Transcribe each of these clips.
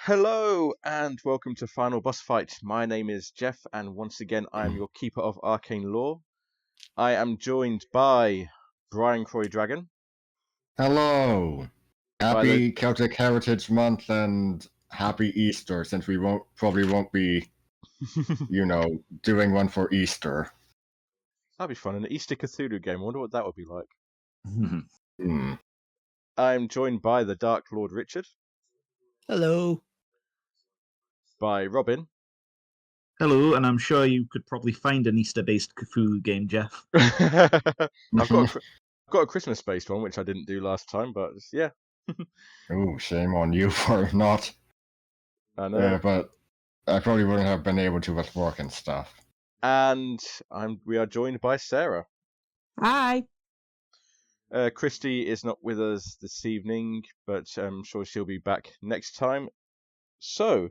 Hello and welcome to Final Boss Fight. My name is Jeff, and once again I am your Keeper of Arcane Lore. I am joined by Brian Croy Dragon. Hello! By the- Happy Celtic Heritage Month and happy Easter, since we probably won't be, doing one for Easter. That'd be fun. An Easter Cthulhu game. I wonder what that would be like. Hmm. I'm joined by the Dark Lord Richard. Hello. By Robin. Hello, and I'm sure you could probably find an Easter-based Cthulhu game, Jeff. I've got a Christmas-based one, which I didn't do last time, but yeah. Ooh, shame on you for not. I know. But I probably wouldn't have been able to with work and stuff. And we are joined by Sarah. Hi. Christy is not with us this evening, but I'm sure she'll be back next time. So,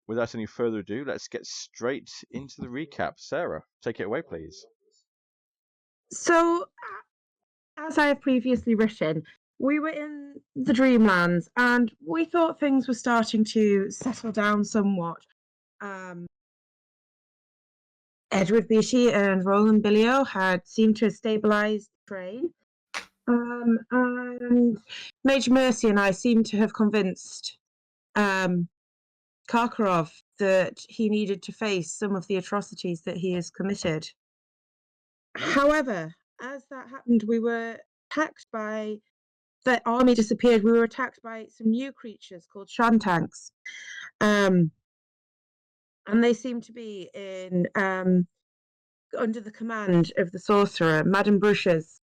without any further ado, let's get straight into the recap. Sarah, take it away, please. So, as I have previously written, we were in the Dreamlands and we thought things were starting to settle down somewhat. Edward Beatty and Roland Billio had seemed to have stabilized the train. And Major Mercy and I seemed to have convinced Karkaroff that he needed to face some of the atrocities that he has committed. However, as that happened, we were attacked by... The army disappeared. We were attacked by some new creatures called Shantanks. And they seem to be in under the command of the sorcerer, Madame Bruche's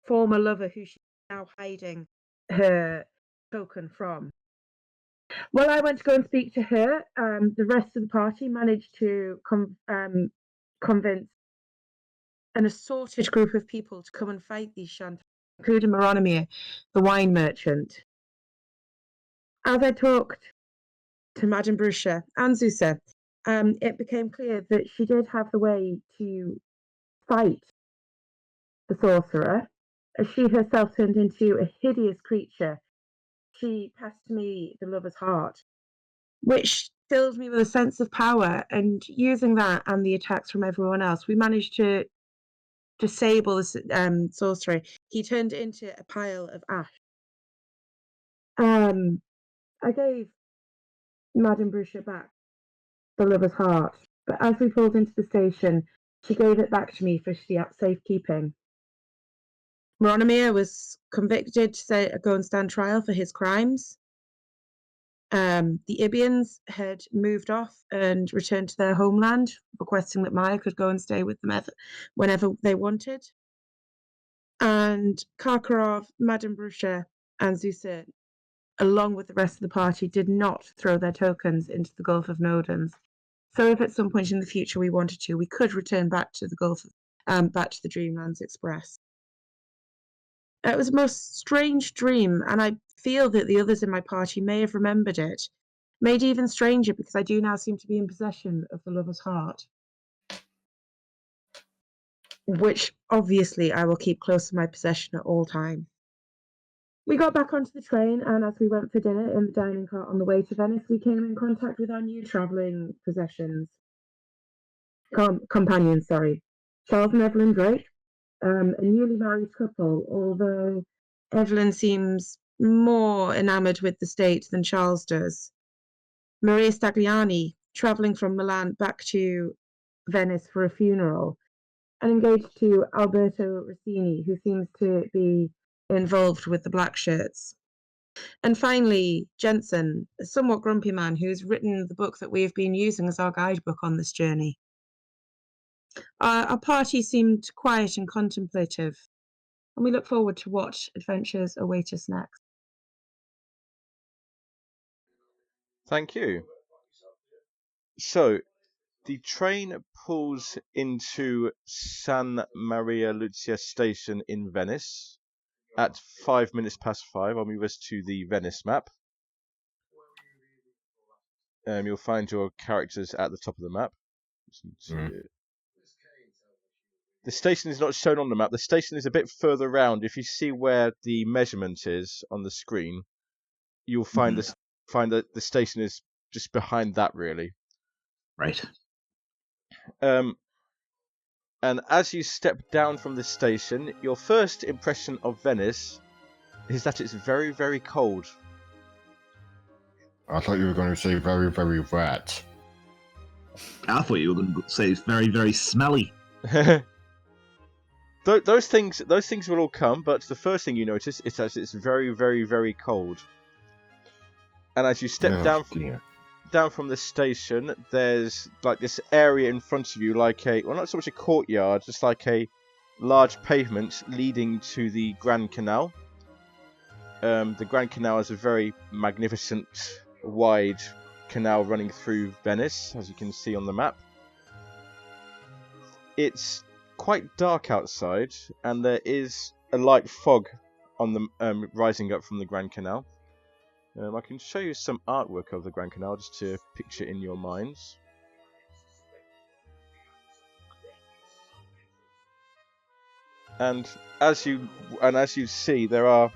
former lover, who she's now hiding her token from. Well, I went to go and speak to her. The rest of the party managed to convince an assorted group of people to come and fight these Shantanks, including Moronomir, the wine merchant. As I talked to Madame Brucha and Zusa, it became clear that she did have the way to fight the sorcerer, as she herself turned into a hideous creature. She passed to me the lover's heart, which filled me with a sense of power, and using that and the attacks from everyone else, we managed to disable the sorcerer. He turned into a pile of ash. I gave Madame Brucha back the lover's heart, but as we pulled into the station, she gave it back to me for safekeeping. Moronomir was convicted to go and stand trial for his crimes. The Ibians had moved off and returned to their homeland, requesting that Maya could go and stay with them whenever they wanted. And Karkaroff, Madame Brucha, and Zusa, along with the rest of the party, did not throw their tokens into the Gulf of Nodens. So if at some point in the future we wanted to, we could return back to the Gulf, back to the Dreamlands Express. It was a most strange dream, and I feel that the others in my party may have remembered it. Made even stranger because I do now seem to be in possession of the lover's heart, which obviously I will keep close to my possession at all times. We got back onto the train, and as we went for dinner in the dining car on the way to Venice, we came in contact with our new travelling companions, Charles and Evelyn Drake, a newly married couple, although Evelyn seems more enamoured with the state than Charles does. Maria Stagliani, travelling from Milan back to Venice for a funeral, and engaged to Alberto Rossini, who seems to be involved with the black shirts. And finally, Jensen, a somewhat grumpy man who's written the book that we have been using as our guidebook on this journey. Our party seemed quiet and contemplative, and we look forward to what adventures await us next. Thank you. So, the train pulls into San Maria Lucia station in Venice at 5 minutes past 5. I'll move us to the Venice map. You'll find your characters at the top of the map. The station is not shown on the map. The station is a bit further around. If you see where the measurement is on the screen, you'll find that the station is just behind that, really. Right. And as you step down from the station, your first impression of Venice is that it's very, very cold. I thought you were going to say very, very wet. I thought you were going to say it's very, very smelly. Those things will all come, but the first thing you notice is that it's very, very, very cold. And as you step down from the station, there's like this area in front of you, like not so much a courtyard, just like a large pavement leading to the Grand Canal. The Grand Canal is a very magnificent, wide canal running through Venice, as you can see on the map. It's quite dark outside, and there is a light fog on the rising up from the Grand Canal. I can show you some artwork of the Grand Canal just to picture in your minds. And as you see, there are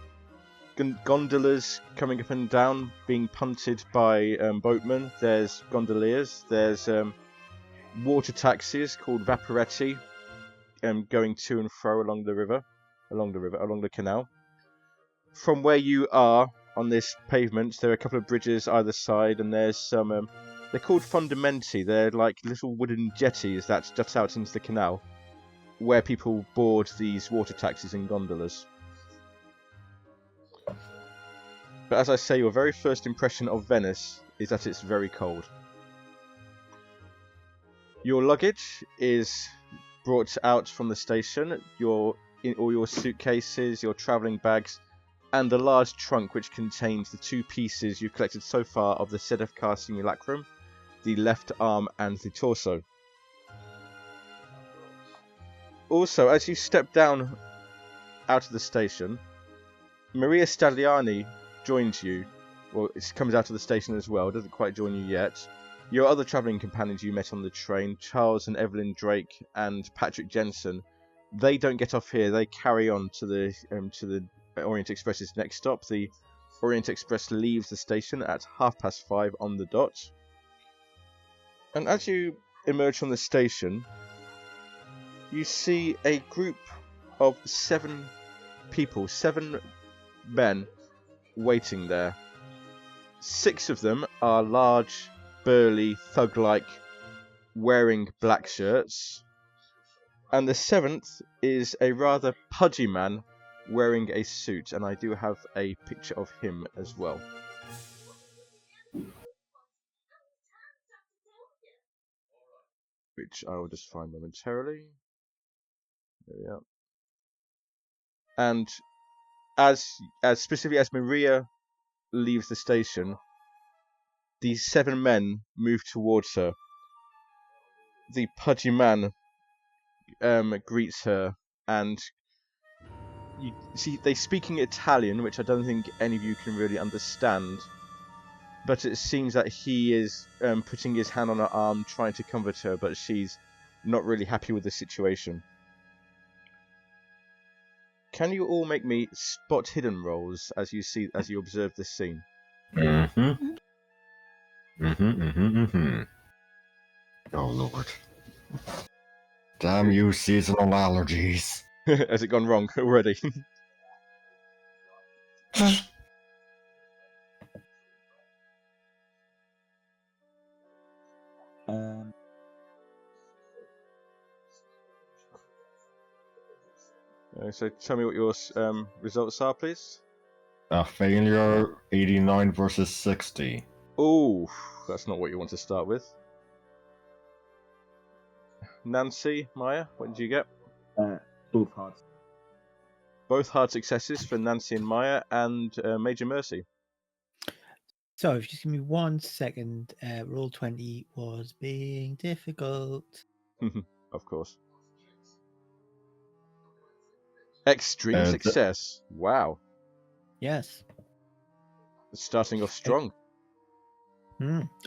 gondolas coming up and down, being punted by boatmen. There's gondoliers. There's water taxis called vaporetti, going to and fro along the canal. From where you are on this pavement, there are a couple of bridges either side, and there's some. They're called fundamenti. They're like little wooden jetties that jut out into the canal, where people board these water taxis and gondolas. But as I say, your very first impression of Venice is that it's very cold. Your luggage is brought out from the station. All your suitcases, your travelling bags, and the large trunk which contains the two pieces you've collected so far of the Sedefkar simulacrum, the left arm and the torso. Also, as you step down out of the station, Maria Stagliani joins you. Well, it comes out of the station as well, doesn't quite join you yet. Your other travelling companions you met on the train, Charles and Evelyn Drake and Patrick Jensen, they don't get off here. They carry on to the Orient Express's next stop. The Orient Express leaves the station at 5:30 on the dot. And as you emerge from the station, you see a group of 7 people, 7 men, waiting there. 6 of them are large, burly, thug-like, wearing black shirts. And the 7th is a rather pudgy man wearing a suit, and I do have a picture of him as well. Which I will just find momentarily. There we are. And as specifically as Maria leaves the station, these 7 men move towards her. The pudgy man greets her, and you see they speaking Italian, which I don't think any of you can really understand. But it seems that he is putting his hand on her arm, trying to comfort her, but she's not really happy with the situation. Can you all make me spot hidden rolls as you observe this scene? Oh Lord. Damn you, seasonal allergies. Has it gone wrong already? So tell me what your results are, please. A failure, 89 versus 60. Ooh, that's not what you want to start with. Nancy, Maya, what did you get? Both hard. Both hard successes for Nancy and Maya, and Major Mercy. So, if you just give me 1 second, roll 20 was being difficult. Of course. Extreme success. Wow. Yes. Starting off strong.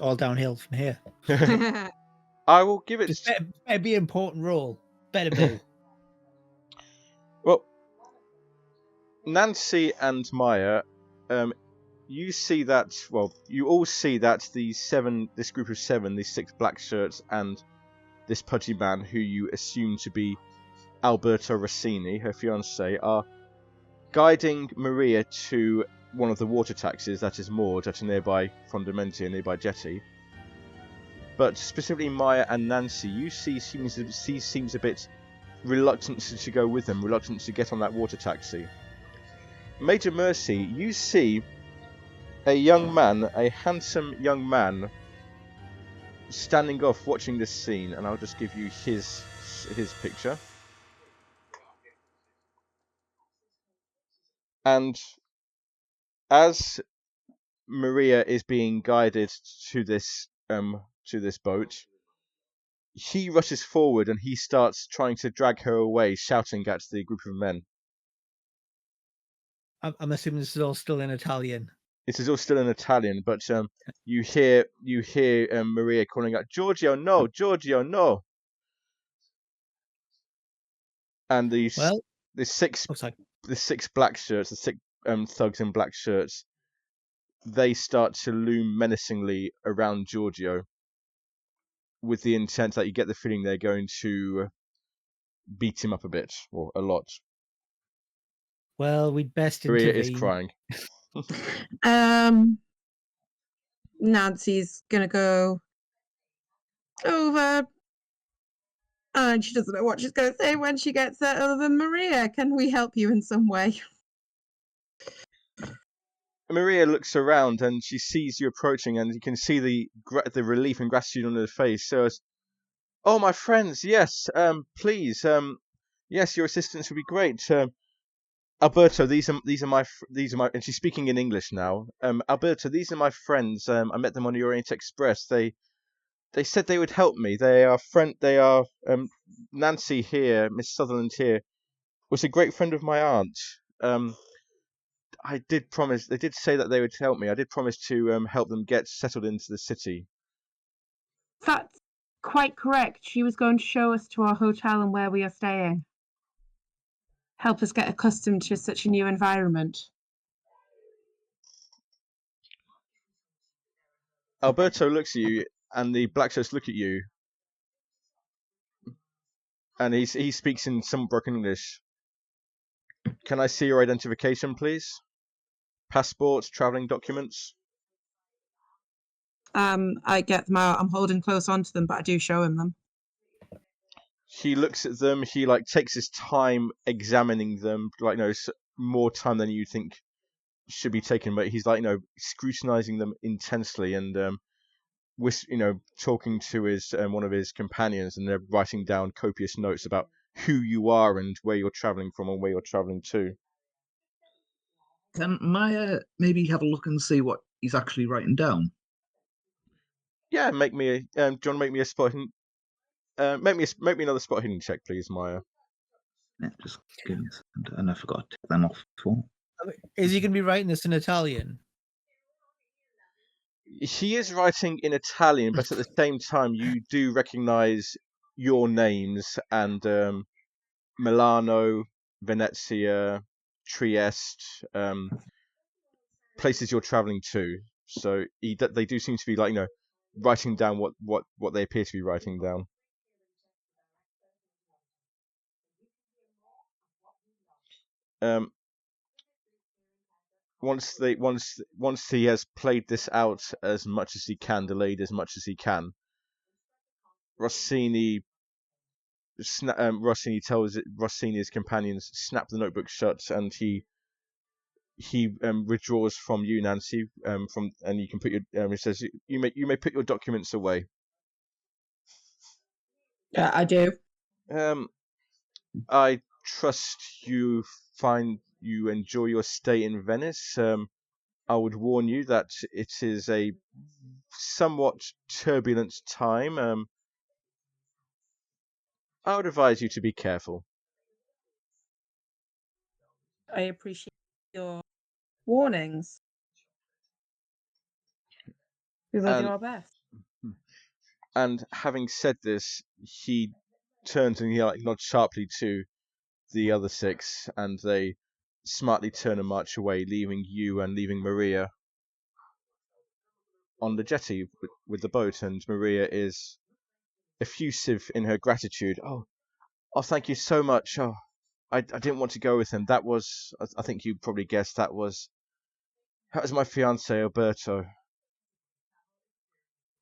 All downhill from here. I will give it... Just better be an important role. Better be. Well, Nancy and Maya, you see that. Well, you all see that this group of 7, these 6 black shirts, and this pudgy man, who you assume to be Alberto Rossini, her fiance, are guiding Maria to one of the water taxis that is moored at a nearby Fondamenti, a nearby jetty. But specifically Maya and Nancy, you see seems a bit reluctant to go with them, reluctant to get on that water taxi. Major Mercy, you see a young man, a handsome young man, standing off watching this scene, and I'll just give you his picture. And as Maria is being guided to this boat, he rushes forward and he starts trying to drag her away, shouting at the group of men. I'm assuming this is all still in Italian. This is all still in Italian, but you hear Maria calling out, "Giorgio, no! Giorgio, no!" And the 6 black shirts, the 6 thugs in black shirts, they start to loom menacingly around Giorgio, with the intent that you get the feeling they're going to beat him up a bit, or a lot. Well, we'd best Maria intervene. is crying. Nancy's gonna go over, and she doesn't know what she's gonna say when she gets there. Other than, Maria, can we help you in some way? Maria looks around and she sees you approaching, and you can see the relief and gratitude on her face. So, "Oh, my friends, yes, please, yes, your assistance would be great. Alberto, these are my, and she's speaking in English now. Alberto, these are my friends. I met them on the Orient Express. They said they would help me. They are Nancy here, Miss Sutherland here, was a great friend of my aunt. I did promise. They did say that they would help me. I did promise to help them get settled into the city." That's quite correct. She was going to show us to our hotel and where we are staying. Help us get accustomed to such a new environment. Alberto looks at you, and the black shirts look at you, and he speaks in some broken English. "Can I see your identification, please? Passports, traveling documents?" I get them out. I'm holding close onto them, but I do show him them. He looks at them. He takes his time examining them, more time than you think should be taken. But he's scrutinizing them intensely, and talking to his one of his companions, and they're writing down copious notes about who you are and where you're traveling from and where you're traveling to. Can Maya maybe have a look and see what he's actually writing down? Yeah, make me a. Do you want to make me a spot hidden? Make me another spot hidden check, please, Maya. Yeah, just give me a second. And I forgot to take them off before. Is he going to be writing this in Italian? He is writing in Italian, but at the same time, you do recognize your names and Milano, Venezia, Trieste, places you're traveling to. So they do seem to be writing down what they appear to be writing down. Once he has played this out as much as he can, delayed as much as he can, Rossini tells Rossini's companions snap the notebook shut, and he withdraws from you, Nancy. And you can put your he says you may put your documents away. Yeah, I do. I trust you enjoy your stay in Venice. I would warn you that it is a somewhat turbulent time. I would advise you to be careful. I appreciate your warnings. We will do our best. And having said this, he turns and he nods sharply to the other 6, and they smartly turn and march away, leaving you and leaving Maria on the jetty with the boat, and Maria is effusive in her gratitude. Oh, thank you so much. Oh, I didn't want to go with him. That was, I think you probably guessed, that was my fiance Alberto.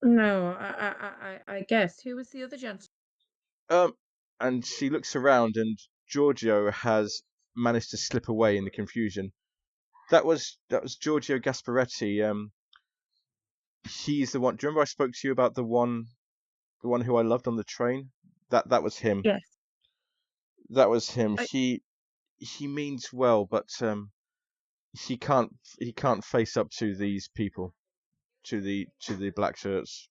No, I guess. Who was the other gentleman? And she looks around, and Giorgio has managed to slip away in the confusion. That was Giorgio Gasparetti. He's the one. Do you remember I spoke to you about the one who I loved on the train? That was him. Yes. That was him. I- He means well, but he can't face up to these people, to the black shirts.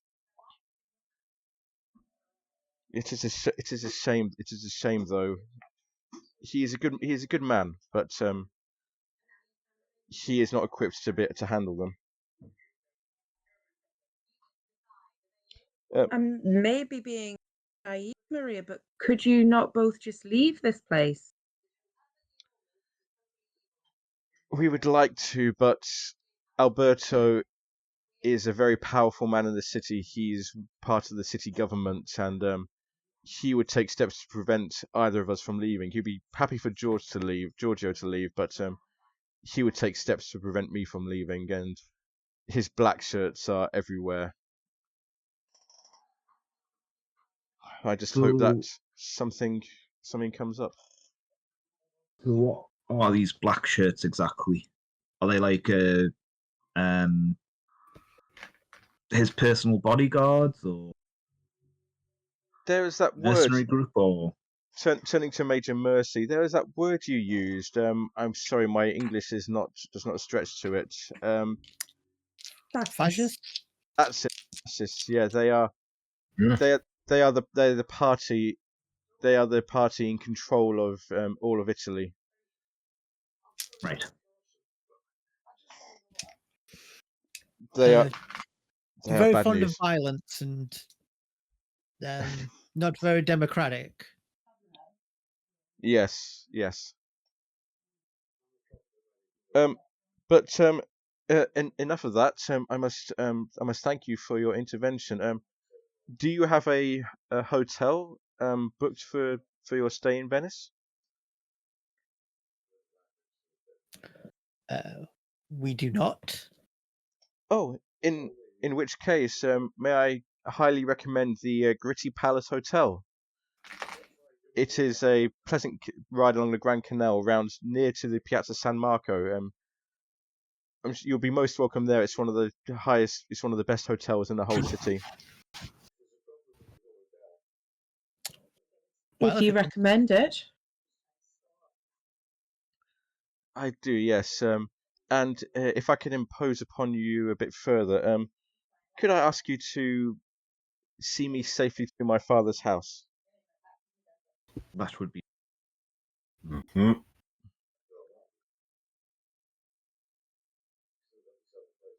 It is a shame. It is a shame, though. He is a good man, but he is not equipped to handle them. I'm maybe being naive, Maria, but could you not both just leave this place? We would like to, but Alberto is a very powerful man in the city. He's part of the city government, and he would take steps to prevent either of us from leaving. He'd be happy for Giorgio to leave, but he would take steps to prevent me from leaving, and his black shirts are everywhere. I just hope that something comes up. What are these black shirts exactly? Are they like his personal bodyguards or There is that word. mercenary group or? Turning to Major Mercy, there is that word you used. I'm sorry, my English does not stretch to it. Fascists? That's it. Fascists. Yeah, they are. Yeah. They're the party. They are the party in control of all of Italy. Right. They are. They're They are very bad fond news. of violence and not very democratic. Yes. Enough of that. I must thank you for your intervention. Do you have a hotel booked for your stay in Venice? We do not. Oh, in which case, may I highly recommend the Gritty Palace Hotel. It is a pleasant ride along the Grand Canal, round near to the Piazza San Marco. You'll be most welcome there. It's one of the highest. It's one of the best hotels in the whole city. Well, If you recommend it. I do, yes. And if I can impose upon you a bit further, could I ask you to see me safely to my father's house? That would be. Mm-hmm.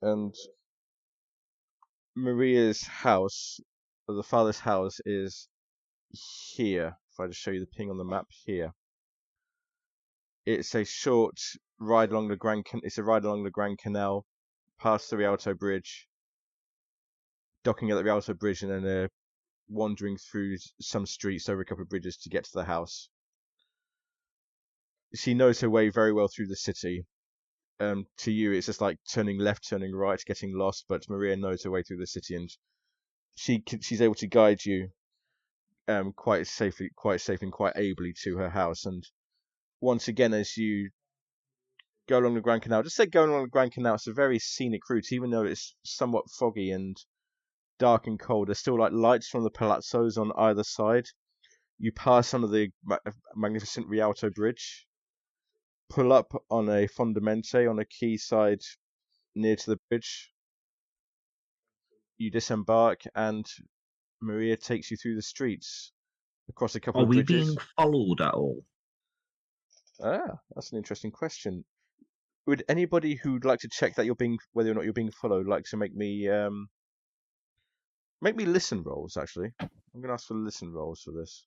And Maria's house, or the father's house, is here. If I just show you the ping on the map here, it's a short ride along the It's a ride along the Grand Canal, past the Rialto Bridge, docking at the Rialto Bridge, and then wandering through some streets over a couple of bridges to get to the house. She knows her way very well through the city. To you, it's just like turning left, turning right, getting lost. But Maria knows her way through the city, and she's able to guide you quite safely, and quite ably to her house. And once again, as you go along the Grand Canal, just say going along the Grand Canal, it's a very scenic route, even though it's somewhat foggy and dark and cold. There's still like lights from the palazzos on either side. You pass under the magnificent Rialto Bridge, pull up on a fondamente on a quayside near to the bridge. You disembark, and Maria takes you through the streets, across a couple Are of we bridges. being followed at all? That's an interesting question. Would anybody who'd like to check that whether or not you're being followed, like to make me listen rolls? Actually, I'm gonna ask for listen rolls for this.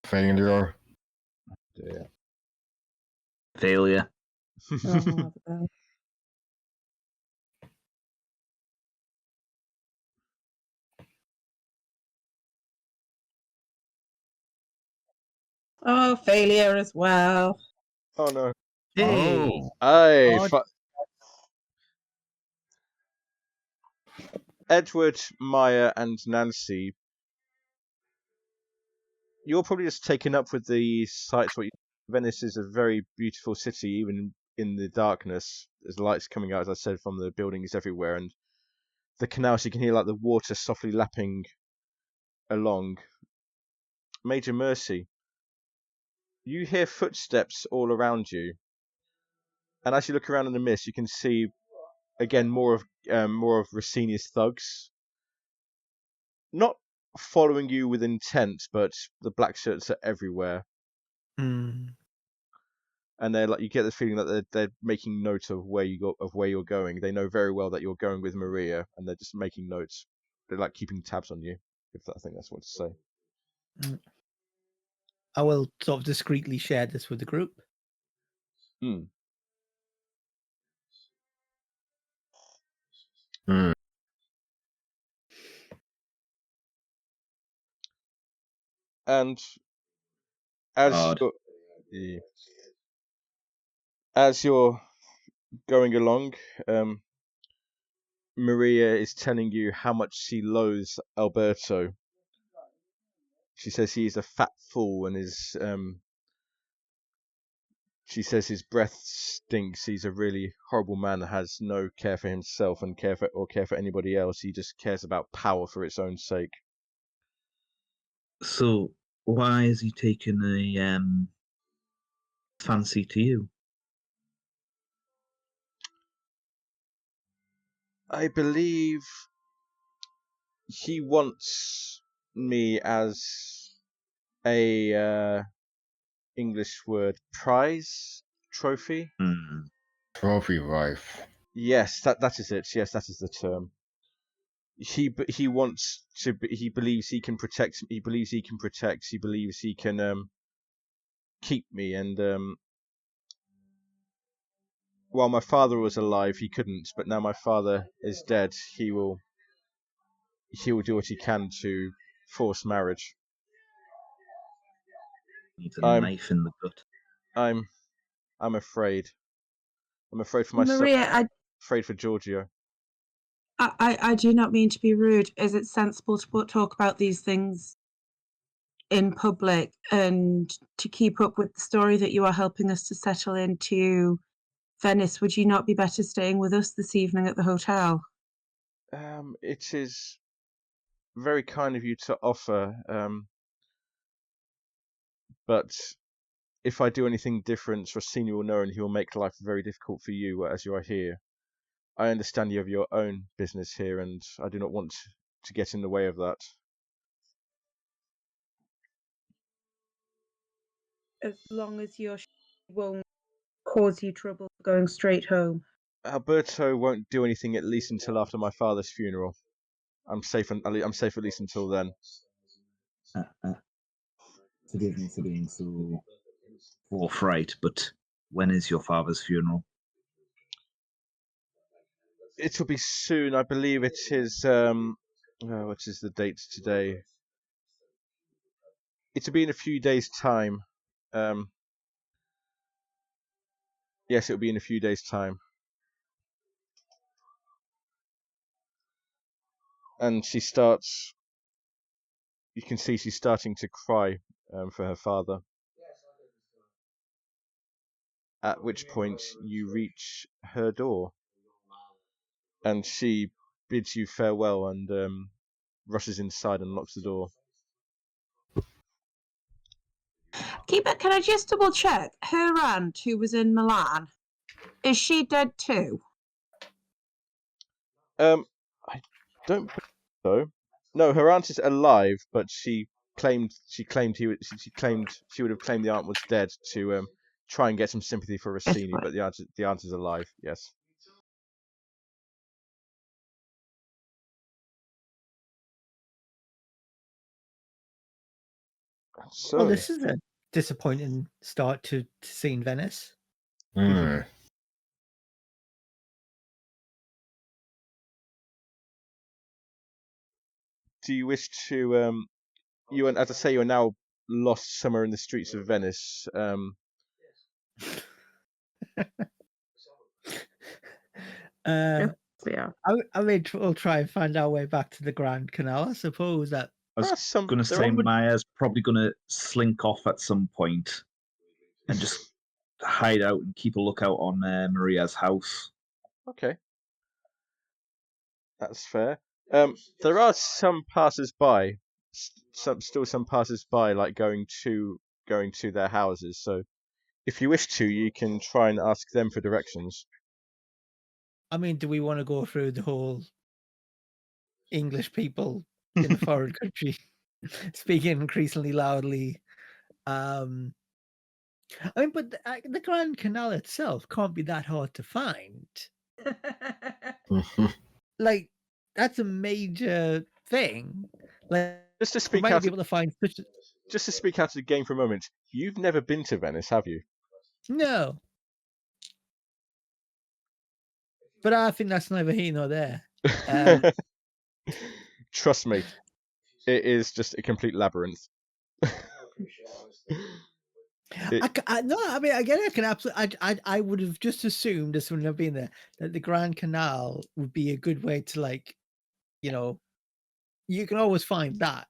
Failure. Yeah. Failure. Oh, Oh, failure as well. Oh no. Hey. Oh. Aye, Odd. Edward, Maya, and Nancy. You're probably just taken up with the sights. Venice is a very beautiful city, even in the darkness. There's lights coming out, as I said, from the buildings everywhere, and the canals. You can hear like the water softly lapping along. Major Mercy, you hear footsteps all around you, and as you look around in the mist, you can see again more of Rossini's thugs, not following you with intent, but the black shirts are everywhere. Hmm. And they're like, you get the feeling that they're making note of where you're going. They know very well that you're going with Maria, and they're just making notes. They're like keeping tabs on you. I think that's what to say. I will sort of discreetly share this with the group. Hmm. Hmm. And as Odd. as you're going along, Maria is telling you how much she loathes Alberto. She says he is a fat fool and she says his breath stinks. He's a really horrible man that has no care for himself and care for anybody else. He just cares about power for its own sake. So why is he taking a fancy to you? I believe he wants me as a English word, prize, trophy. Hmm. Trophy wife. Yes, that is it. Yes, that is the term. He wants to. He believes he can protect. He believes he can protect. He believes he can keep me. And while my father was alive, he couldn't. But now my father is dead, he will do what he can to force marriage. Needs a I'm knife in the gut. I'm afraid. I'm afraid for myself. Maria, Afraid for Giorgio. I do not mean to be rude. Is it sensible to talk about these things in public and to keep up with the story that you are helping us to settle into Venice? Would you not be better staying with us this evening at the hotel? It is very kind of you to offer. But if I do anything different, Rossini will know and he will make life very difficult for you as you are here. I understand you have your own business here, and I do not want to get in the way of that. As long as your won't cause you trouble going straight home. Alberto won't do anything at least until after my father's funeral. I'm safe at least until then. Forgive me for being so forthright, but when is your father's funeral? It will be soon. I believe it is. What is the date today? It'll be in a few days' time. Yes, it'll be in a few days' time. And she starts. You can see she's starting to cry for her father. At which point you reach her door, and she bids you farewell and rushes inside and locks the door. Keeper, can I just double check? Her aunt, who was in Milan, is she dead too? I don't believe so. No, her aunt is alive, but she claimed she claimed she would have claimed the aunt was dead to try and get some sympathy for Rossini, fine. but the aunt is alive. Yes. So Well, this is a disappointing start to seeing Venice. Hmm. do you wish to you and as I say you're now lost somewhere in the streets of Venice. Yeah. I mean, we'll try and find our way back to the Grand Canal. I suppose that. I was going to there say are- Maya's probably going to slink off at some point and just hide out and keep a lookout on Maria's house. Okay, that's fair. There are some passers-by, some passers-by, like going to their houses. So, if you wish to, you can try and ask them for directions. I mean, do we want to go through the whole English people in a foreign country speaking increasingly loudly? I mean, but the Grand Canal itself can't be that hard to find. Like, that's a major thing. Like, Just to we speak might out, be able to find such. just to speak out of the game for a moment. You've never been to Venice, have you? No. But I think that's neither here nor there. Trust me, it is just a complete labyrinth. No, I mean, again, I can absolutely. I would have just assumed, as someone I've been there, that the Grand Canal would be a good way to, like, you know, you can always find that.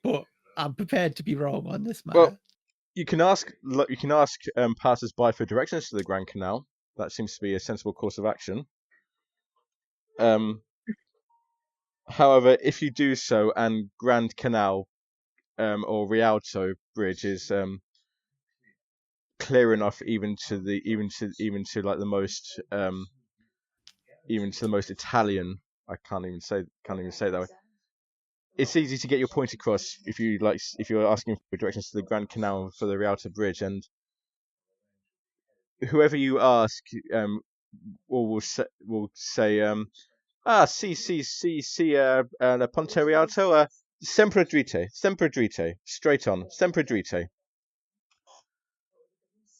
But I'm prepared to be wrong on this matter. Well, you can ask passers-by for directions to the Grand Canal. That seems to be a sensible course of action. However, if you do so, and Grand Canal or Rialto Bridge is clear enough, even to like the most Italian. I can't even say that way. It's easy to get your point across if you're asking for directions to the Grand Canal for the Rialto Bridge, and whoever you ask will say la Ponte Rialto, sempre dritte, straight on, sempre dritte.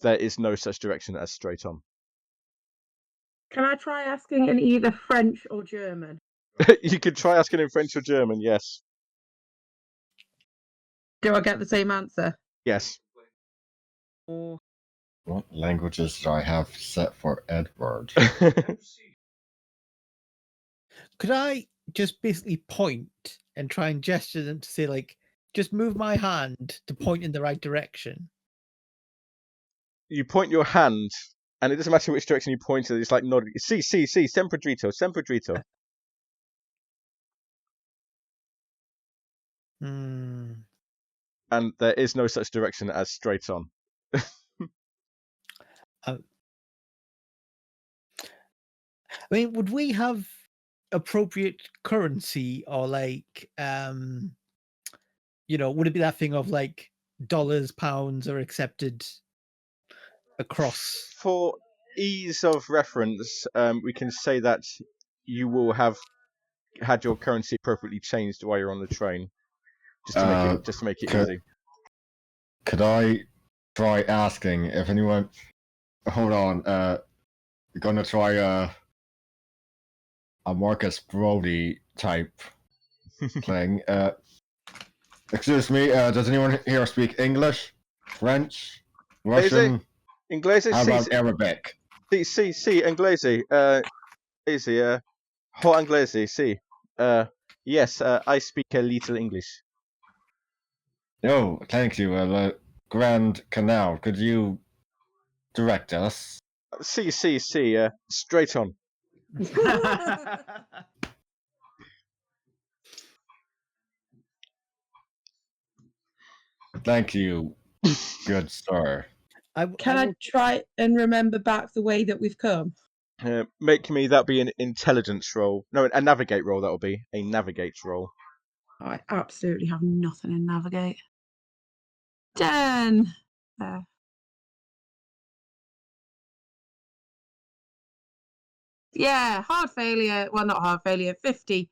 There is no such direction as straight on. Can I try asking in either French or German? You could try asking in French or German, yes. Do I get the same answer? Yes. Or What languages do I have set for Edward? Could I just basically point and try and gesture them to say, like, just move my hand to point in the right direction? You point your hand, and it doesn't matter which direction you point it, it's like nodding. Si, sempre dritto, sempre dritto. And there is no such direction as straight on. I mean, would we have appropriate currency, or like, would it be that thing of like dollars, pounds are accepted across? For ease of reference, we can say that you will have had your currency appropriately changed while you're on the train, just to make it easy. Could I try asking if anyone? Hold on. Gonna try a Marcus Brody type thing. Excuse me. Does anyone here speak English, French, Russian? Inglese? How about Arabic? Si, inglese. Easy. Ho inglese, si. Yes, I speak a little English. Oh, thank you. The Grand Canal. Could you direct us? Si. Straight on. Thank you, good sir. can I try and remember back the way that we've come? Make me that be an intelligence roll. No, a navigate roll. That'll be a navigate roll. I absolutely have nothing in navigate. 10. Yeah, hard failure. Well, not hard failure. 50.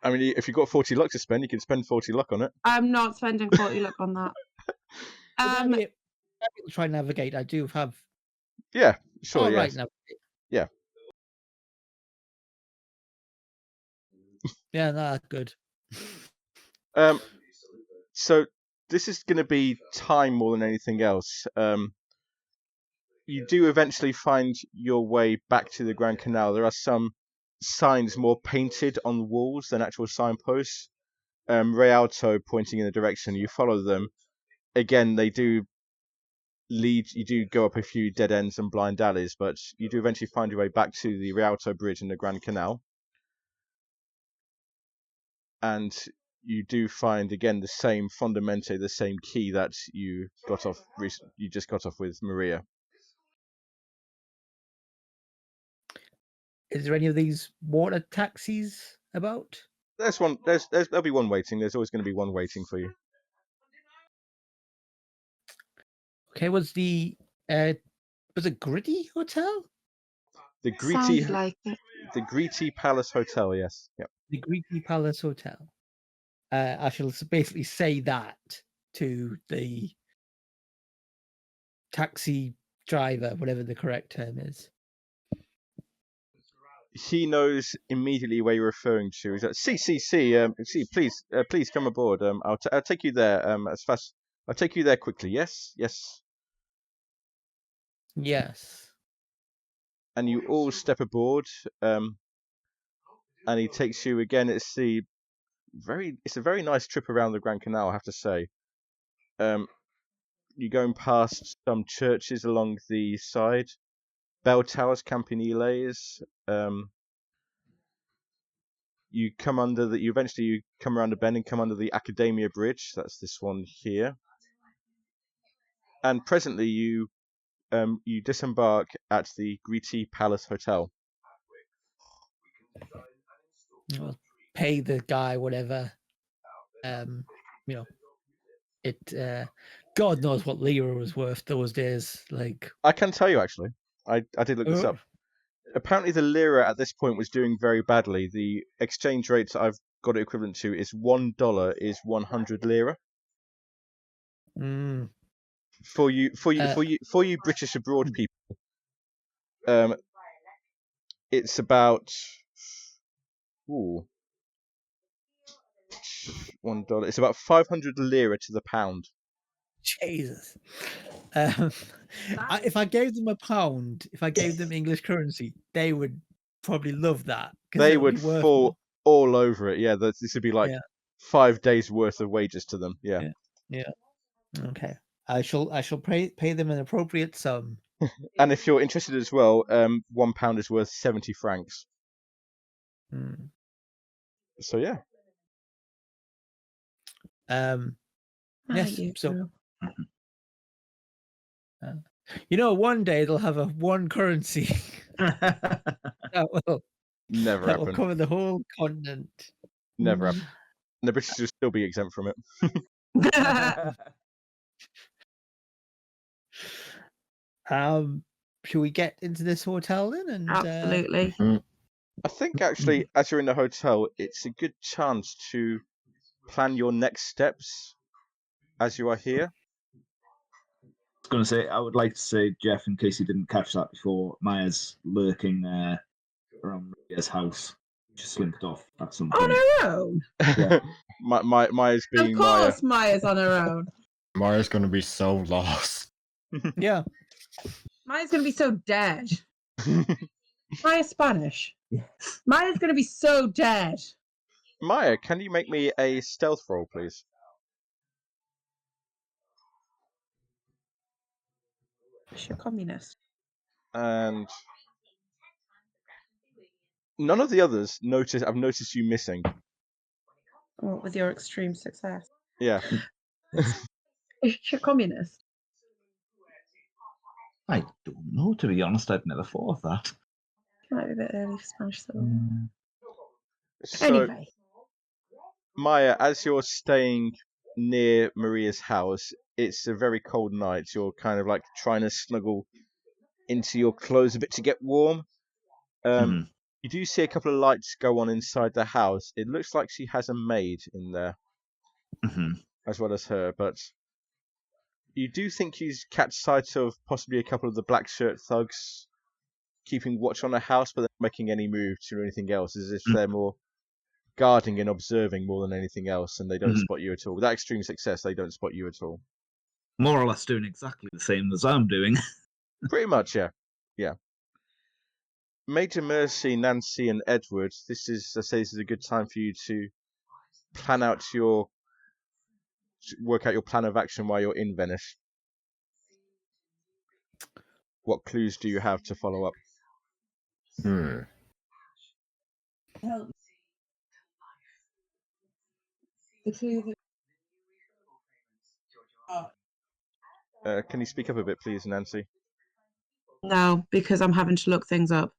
I mean, if you've got 40 luck to spend, you can spend 40 luck on it. I'm not spending 40 luck on that. Try navigate. I do have. Yeah, sure. Right, yes. navigate. Yeah. Yeah, no, good. So this is going to be time more than anything else. You do eventually find your way back to the Grand Canal. There are some signs more painted on walls than actual signposts. Rialto pointing in a direction. You follow them. Again, they do lead. You do go up a few dead ends and blind alleys, but you do eventually find your way back to the Rialto Bridge in the Grand Canal. And you do find again the same Fondamente, the same key that you got off. You just got off with Maria. Is there any of these water taxis about? There's one. There'll be one waiting. There's always going to be one waiting for you. Okay, was it Gritty Hotel? The Greedy, Sounds like it. the Greedy Palace Hotel. Yes. Yep. The Gritty Palace Hotel. I shall basically say that to the taxi driver, whatever the correct term is. He knows immediately where you're referring to. He's like, see, please come aboard. I'll take you there. As fast. I'll take you there quickly. Yes. Yes. And you all step aboard. And he takes you again. It's a very nice trip around the Grand Canal, I have to say. You're going past some churches along the side, bell towers, campaniles. You come under you eventually come around a bend and come under the Academia Bridge. That's this one here. And presently you disembark at the Greedy Palace Hotel. Well, pay the guy whatever. God knows what lira was worth those days. Like, I can tell you actually. I did look this up. Apparently the lira at this point was doing very badly. The exchange rates I've got it equivalent to is $1 is 100 lira. Mm. For you British abroad people, it's about $1. It's about 500 lira to the pound. Jesus. If I gave them a pound, if I gave them English currency, they would probably love that. They would fall all over it. Yeah, this would be like 5 days worth of wages to them. Yeah. Okay. I shall pay them an appropriate sum. And if you're interested as well, £1 is worth 70 francs. Mm. So yeah. Yes. So, one day they'll have one currency that will happen. cover the whole continent. Never happen. And the British will still be exempt from it. Should we get into this hotel then? And Absolutely. I think actually, as you're in the hotel, it's a good chance to plan your next steps as you are here. I was going to say, I would like to say, Jeff, in case you didn't catch that before, Maya's lurking around Maria's house. She slinked off at some point. On her own? Yeah. Maya's being Of course, Maya's on her own. Maya's going to be so lost. Yeah. Maya's going to be so dead. Maya's Spanish. Yes. Maya's going to be so dead. Maya, can you make me a stealth roll, please? She's a communist. And none of the others I've noticed you missing. What with your extreme success? Yeah. Is she a communist? I don't know, to be honest. I'd never thought of that. She might be a bit early for Spanish Civil. So, Anyway. Maya, as you're staying near Maria's house, it's a very cold night. You're kind of like trying to snuggle into your clothes a bit to get warm. You do see a couple of lights go on inside the house. It looks like she has a maid in there, as well as her, but you do think you catch sight of possibly a couple of the black shirt thugs keeping watch on the house, but they're not making any moves or anything else, as if they're more guarding and observing more than anything else, and they don't Mhm. spot you at all. With that extreme success, they don't spot you at all. More or less doing exactly the same as I'm doing. Pretty much, yeah. Major Mercy, Nancy, and Edward. This is a good time for you to work out your plan of action while you're in Venice. What clues do you have to follow up? Help. The clue that... Can you speak up a bit, please, Nancy? No, because I'm having to look things up.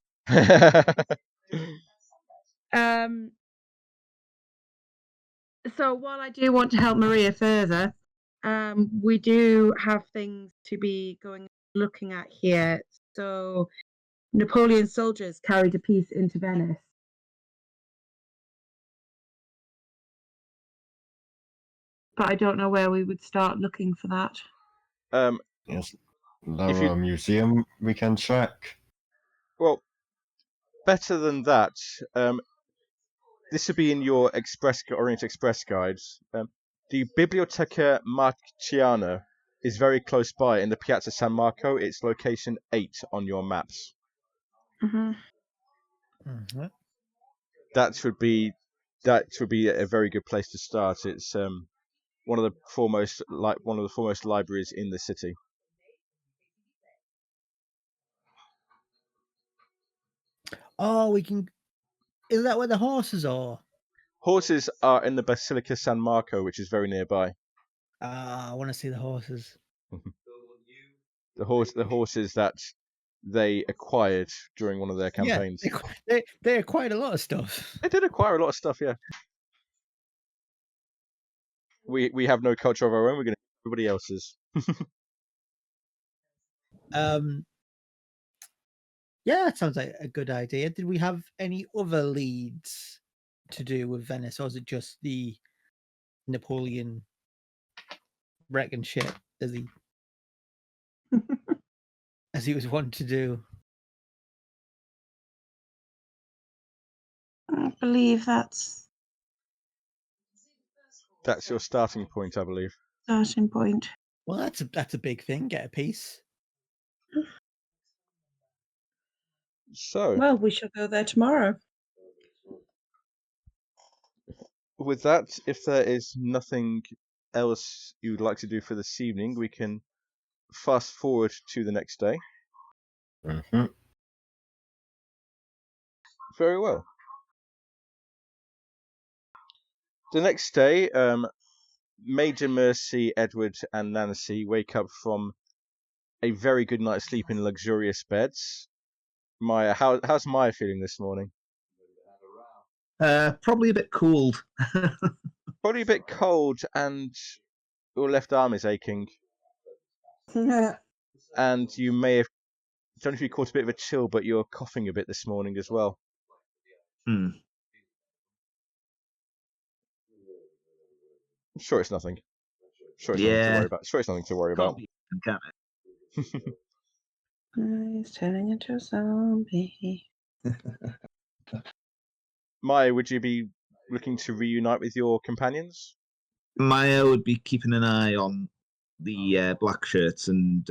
So while I do want to help Maria further, we do have things to be looking at here. So Napoleon's soldiers carried a piece into Venice. But I don't know where we would start looking for that. Yes. If you- The museum we can check. Well, better than that. This would be in your Orient Express guides. The Biblioteca Marciana is very close by in the Piazza San Marco. It's location 8 on your maps. Mhm. Mhm. That would be a very good place to start. It's one of the foremost libraries in the city. Oh, we can. Is that where the horses are? Horses are in the Basilica San Marco, which is very nearby. Ah, I want to see the horses. The horses that they acquired during one of their campaigns. Yeah, they acquired a lot of stuff. They did acquire a lot of stuff, yeah. We have no culture of our own. We're going to everybody else's. Yeah, that sounds like a good idea. Did we have any other leads to do with Venice, or is it just the Napoleon wrecking shit as he was wont to do? I believe that's That's your starting point, I believe. starting point. Well, that's a big thing. Get a piece. So, Well, we shall go there tomorrow. with that, if there is nothing else you'd like to do for this evening, we can fast forward to the next day. Mm-hmm. Very well. The next day, Major Mercy, Edward, and Nancy wake up from a very good night's sleep in luxurious beds. Maya, how's Maya feeling this morning? Probably a bit cooled. Probably a bit cold, and your left arm is aching. And you may have, I don't know if you caught a bit of a chill, but you're coughing a bit this morning as well. Hmm. I'm sure it's nothing. Sure it's nothing to worry about. Sure it's nothing to worry about. Can't it? He's turning into a zombie. Maya, would you be looking to reunite with your companions? Maya would be keeping an eye on the black shirts, and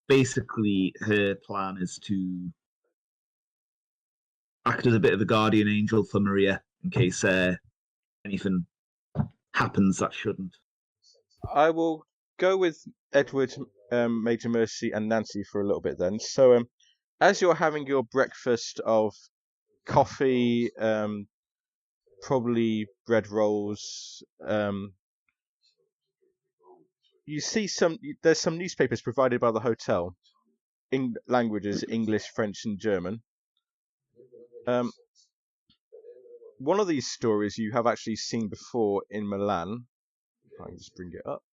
basically her plan is to act as a bit of a guardian angel for Maria in case anything happens that shouldn't. I will go with Edward, Major Mercy, and Nancy for a little bit then. So, as you're having your breakfast of coffee, probably bread rolls, you see there's some newspapers provided by the hotel in languages English, French, and German. One of these stories you have actually seen before in Milan. If I can just bring it up,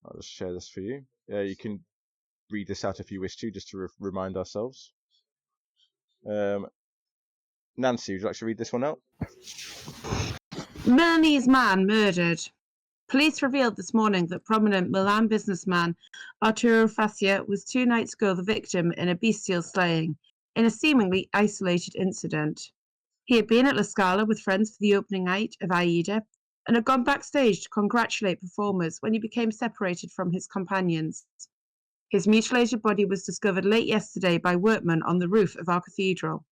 I'll just share this for you. You can read this out if you wish to, just to remind ourselves. Nancy, would you like to read this one out? Milanese man murdered. Police revealed this morning that prominent Milan businessman Arturo Fascia was 2 nights ago the victim in a bestial slaying in a seemingly isolated incident. He had been at La Scala with friends for the opening night of Aida and had gone backstage to congratulate performers when he became separated from his companions. His mutilated body was discovered late yesterday by workmen on the roof of our cathedral.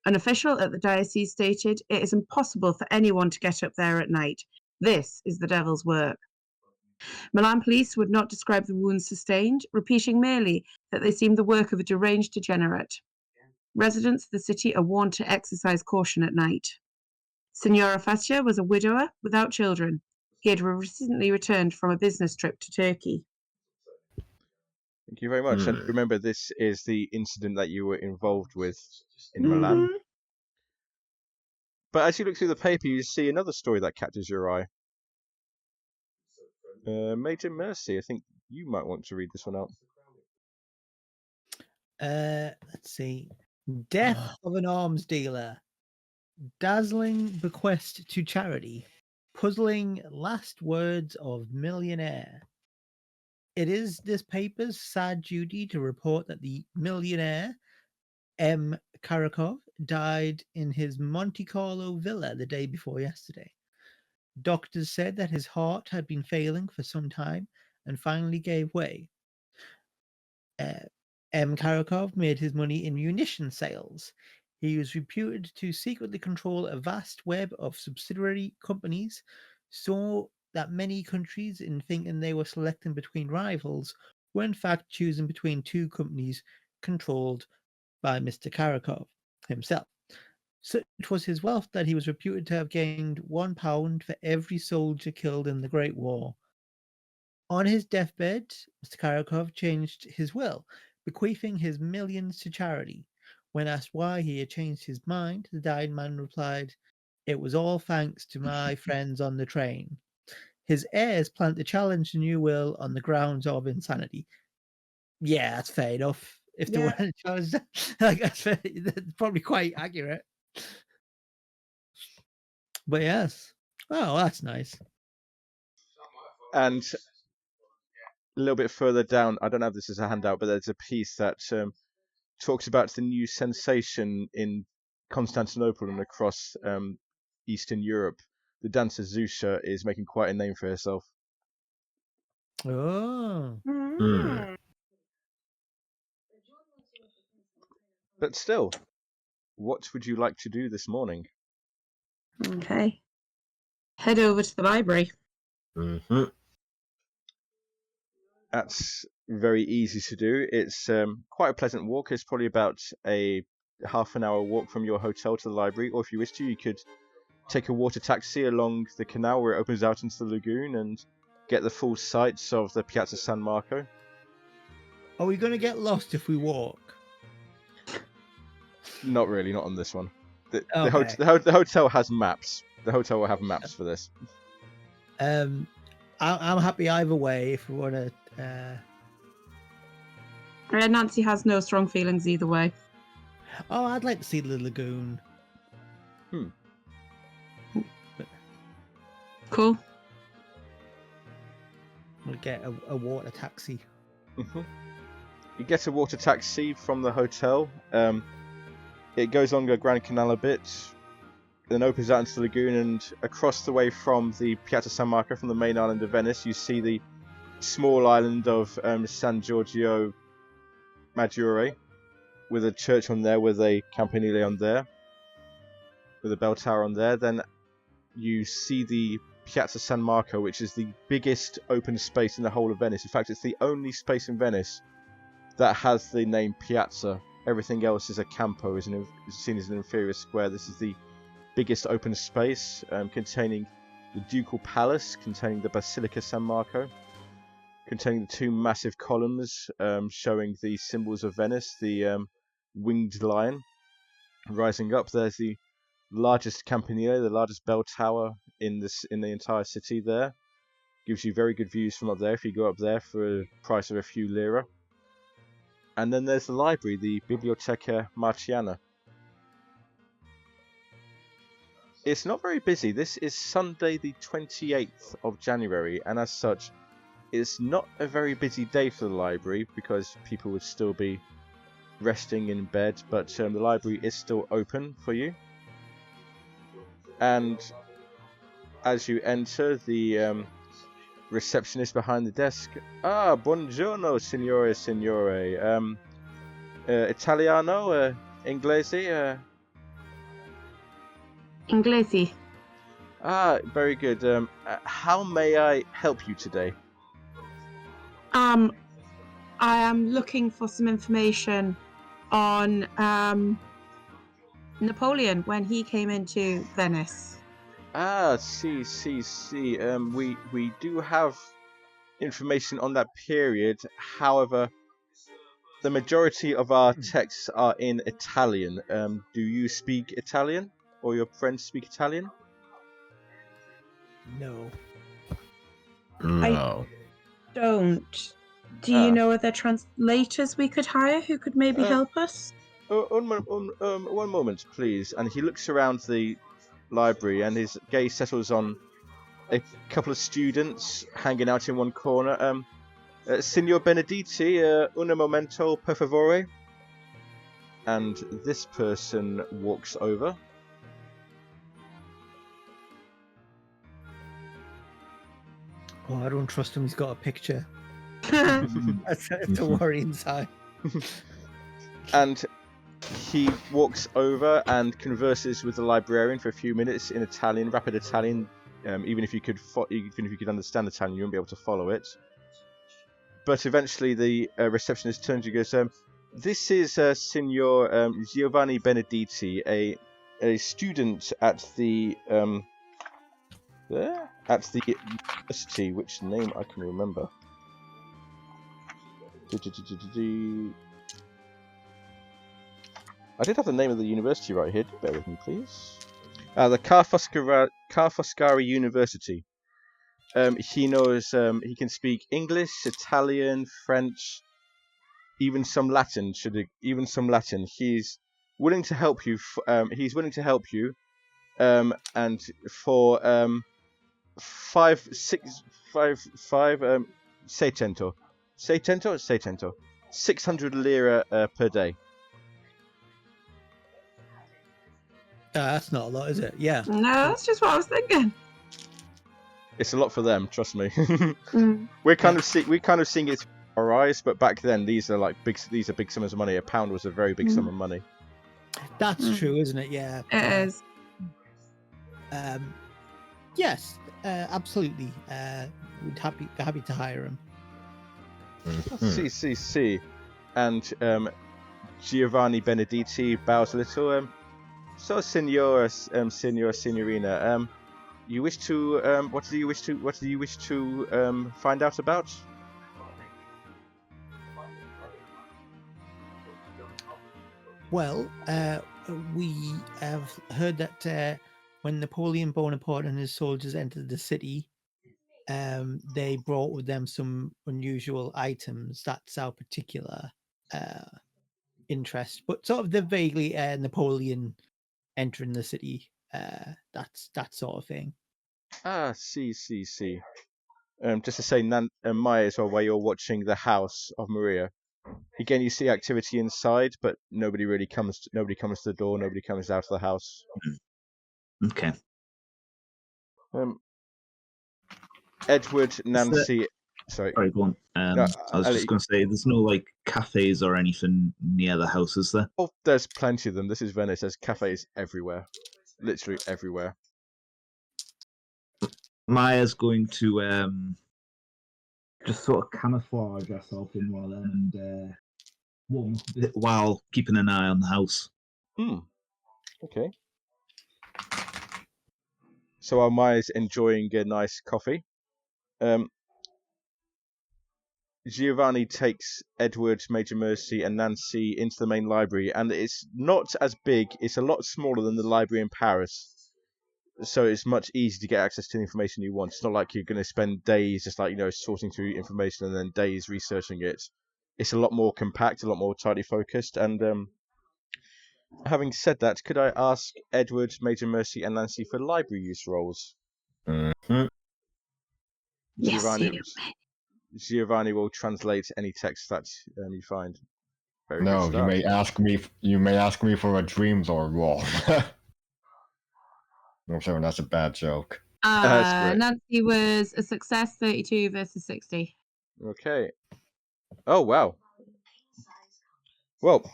An official at the diocese stated, "It is impossible for anyone to get up there at night. This is the devil's work." Milan police would not describe the wounds sustained, repeating merely that they seemed the work of a deranged degenerate. Residents of the city are warned to exercise caution at night. Signora Faccia was a widower without children. He had recently returned from a business trip to Turkey. Thank you very much. And remember, this is the incident that you were involved with in Milan. But as you look through the paper, you see another story that catches your eye. Major Mercy, I think you might want to read this one out. Let's see. Death of an arms dealer. Dazzling bequest to charity. Puzzling last words of millionaire. It is this paper's sad duty to report that the millionaire, M. Karakov, died in his Monte Carlo villa the day before yesterday. Doctors said that his heart had been failing for some time and finally gave way. M. Karakov made his money in munition sales. He was reputed to secretly control a vast web of subsidiary companies, so that many countries, in thinking they were selecting between rivals, were in fact choosing between two companies controlled by Mr. Karakov himself. Such was his wealth that he was reputed to have gained £1 for every soldier killed in the Great War. On his deathbed, Mr. Karakov changed his will, bequeathing his millions to charity. When asked why he had changed his mind, the dying man replied, "It was all thanks to my friends on the train." His heirs plan to challenge the new will on the grounds of insanity. Yeah, that's fair enough. If they want to challenge that, that's probably quite accurate. But yes. Oh, that's nice. And a little bit further down, I don't have this as a handout, but there's a piece that talks about the new sensation in Constantinople and across Eastern Europe. The dancer Zusha is making quite a name for herself. Oh. But still, what would you like to do this morning? Okay. Head over to the library. That's very easy to do. It's quite a pleasant walk. It's probably about a half an hour walk from your hotel to the library, or if you wish to, you could take a water taxi along the canal where it opens out into the lagoon and get the full sights of the Piazza San Marco. Are we going to get lost if we walk? Not really, not on this one. The hotel has maps. The hotel will have maps for this. I'm happy either way if we want to. Nancy has no strong feelings either way. Oh, I'd like to see the lagoon. Cool. We'll get a water taxi. You get a water taxi from the hotel. It goes along the Grand Canal a bit, then opens out into the lagoon, and across the way from the Piazza San Marco, from the main island of Venice, you see the small island of San Giorgio Maggiore, with a church on there, with a campanile on there, with a bell tower on there. Then you see the Piazza San Marco, which is the biggest open space in the whole of Venice. In fact, it's the only space in Venice that has the name Piazza. Everything else is a campo, is seen as an inferior square. This is the biggest open space, containing the Ducal Palace, containing the Basilica San Marco, containing the two massive columns showing the symbols of Venice, the winged lion rising up. There's the largest campanile, the largest bell tower in the entire city there. Gives you very good views from up there if you go up there for a price of a few lira. And then there's the library, the Biblioteca Marciana. It's not very busy. This is Sunday the 28th of January, and as such, it's not a very busy day for the library because people would still be resting in bed, but the library is still open for you. And as you enter, the receptionist behind the desk. Ah, buongiorno, signore, signore. Italiano, inglese. Inglesi. Ah, very good. How may I help you today? I am looking for some information on Napoleon when he came into Venice. Ah, see. We do have information on that period. However, the majority of our texts are in Italian. Do you speak Italian, or your friends speak Italian? No. No. Don't. Do you know other translators we could hire who could maybe help us? One moment, please. And he looks around the library, and his gaze settles on a couple of students hanging out in one corner. Signor Benedetti, un momento, per favore. And this person walks over. Oh, I don't trust him. He's got a picture. That's a worrying sign. And he walks over and converses with the librarian for a few minutes in Italian, rapid Italian. Even if you could understand Italian, you wouldn't be able to follow it. But eventually, the receptionist turns and goes, "This is Signor Giovanni Benedetti, a student at the university. Which name I can remember? I did have the name of the university right here. Bear with me, please. The Carfoscari University. He knows. He can speak English, Italian, French, even some Latin. He's willing to help you. And for 600 lira per day. That's not a lot, is it? Yeah. No, that's just what I was thinking. It's a lot for them, trust me. We're kind of seeing it through our eyes, but back then these are big sums of money. A pound was a very big sum of money. That's true, isn't it? Yeah. It is. Yes, absolutely. We'd happy to hire him. See. And Giovanni Benedetti bows a little. So, signorina, you wish to what do you wish to find out about? Well, we have heard that when Napoleon Bonaparte and his soldiers entered the city, they brought with them some unusual items. That's our particular interest, but sort of the vaguely Napoleon entering the city, that sort of thing. Ah, see. Just to say, Maya, as well, while you're watching the house of Maria, again you see activity inside, but nobody comes to the door. Nobody comes out of the house. Okay. Edward, Nancy. Sorry, go on. I was just going to say, there's no cafes or anything near the house, is there? Oh, there's plenty of them. This is Venice. There's cafes everywhere, literally everywhere. Maya's going to just sort of camouflage herself in one of them and warm up a bit while keeping an eye on the house. Okay. So while Maya's enjoying a nice coffee, Giovanni takes Edward, Major Mercy, and Nancy into the main library, and it's not as big. It's a lot smaller than the library in Paris, so it's much easier to get access to the information you want. It's not like you're going to spend days just sorting through information and then days researching it. It's a lot more compact, a lot more tightly focused. And having said that, could I ask Edward, Major Mercy, and Nancy for library use roles? Giovanni will translate any text that you find. Very no, good you may ask me. You may ask me for a Dream Lord role. I'm sorry, that's a bad joke. That's correct. Nancy was a success, 32 versus 60. Okay. Oh, wow. Well,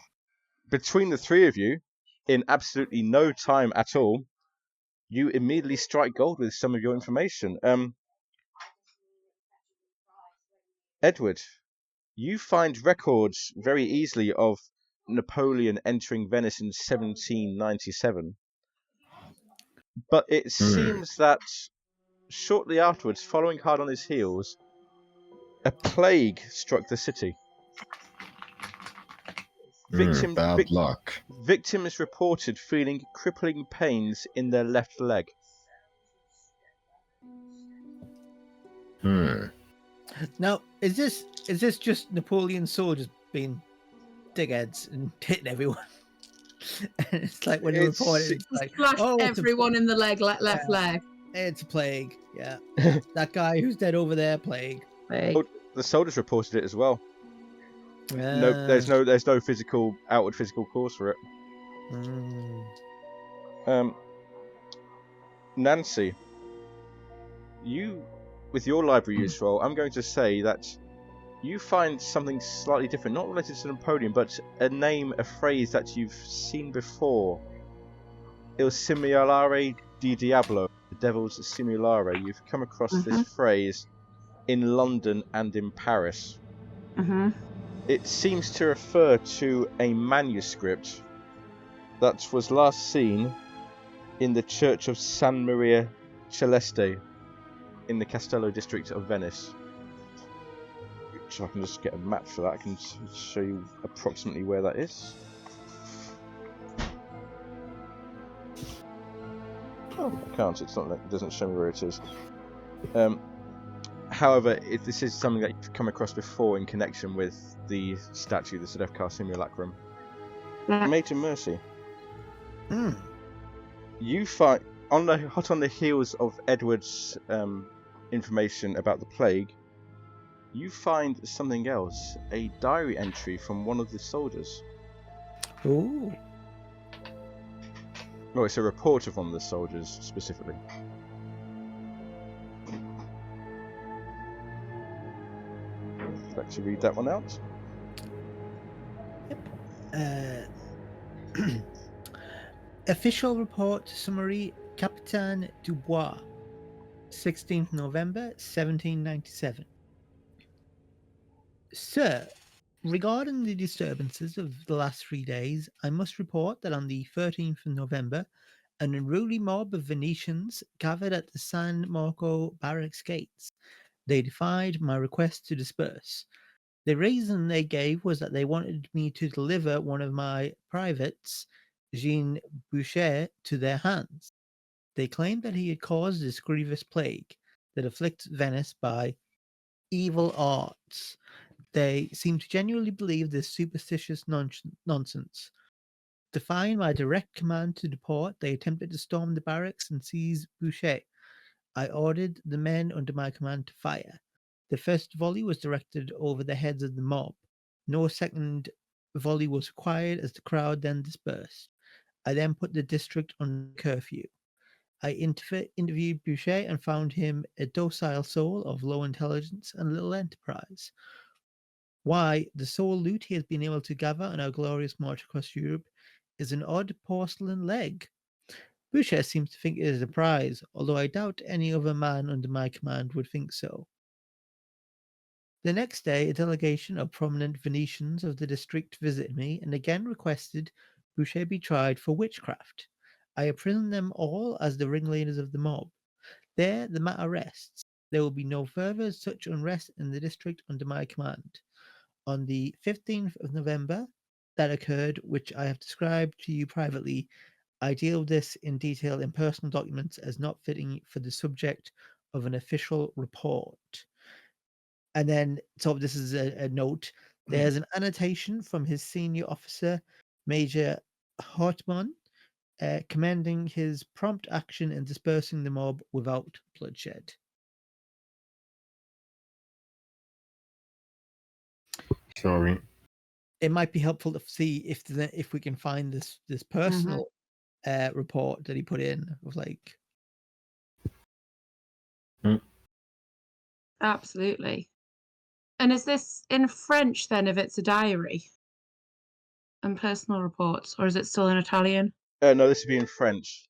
between the three of you, in absolutely no time at all, you immediately strike gold with some of your information. Edward, you find records very easily of Napoleon entering Venice in 1797. But it seems that shortly afterwards, following hard on his heels, a plague struck the city. Bad luck. Victims reported feeling crippling pains in their left leg. Now, is this just Napoleon's soldiers being dickheads and hitting everyone? And it's like when you report it, it's like, Flashed oh, everyone in the leg, left leg. It's a plague. Yeah, that guy who's dead over there, plague. Oh, the soldiers reported it as well. No, there's no outward physical cause for it. Nancy, you, with your library use roll, I'm going to say that you find something slightly different, not related to Napoleon, but a name, a phrase that you've seen before. Il simulare di diablo, the devil's simulare. You've come across this phrase in London and in Paris. It seems to refer to a manuscript that was last seen in the church of San Maria Celeste in the Castello district of Venice. So I can just get a map for that. I can show you approximately where that is. Oh, I can't. It's not. It doesn't show me where it is. However, this is something that you've come across before in connection with the statue, the Sedefkar Simulacrum. Major Mercy. You find hot on the heels of Edward's information about the plague. You find something else, a diary entry from one of the soldiers. Ooh. Well, it's a report of one of the soldiers, specifically. I'd like to read that one out. Yep. Official report summary, Capitaine Dubois, 16th November, 1797. Sir, regarding the disturbances of the last 3 days, I must report that on the 13th of November, an unruly mob of Venetians gathered at the San Marco barracks gates. They defied my request to disperse. The reason they gave was that they wanted me to deliver one of my privates, Jean Boucher, to their hands. They claimed that he had caused this grievous plague that afflicts Venice by evil arts. They seem to genuinely believe this superstitious nonsense. Defying my direct command to deport, they attempted to storm the barracks and seize Boucher. I ordered the men under my command to fire. The first volley was directed over the heads of the mob. No second volley was required as the crowd then dispersed. I then put the district on curfew. I interviewed Boucher and found him a docile soul of low intelligence and little enterprise. Why, the sole loot he has been able to gather on our glorious march across Europe is an odd porcelain leg. Boucher seems to think it is a prize, although I doubt any other man under my command would think so. The next day, a delegation of prominent Venetians of the district visited me and again requested Boucher be tried for witchcraft. I imprisoned them all as the ringleaders of the mob. There the matter rests. There will be no further such unrest in the district under my command. On the 15th of November, that occurred, which I have described to you privately. I deal with this in detail in personal documents as not fitting for the subject of an official report. And then, so this is a note. There's an annotation from his senior officer, Major Hartmann, commending his prompt action in dispersing the mob without bloodshed. Sorry. It might be helpful to see if we can find this personal report that he put in of like Absolutely. And is this in French then, if it's a diary and personal reports, or is it still in Italian? No, this would be in French.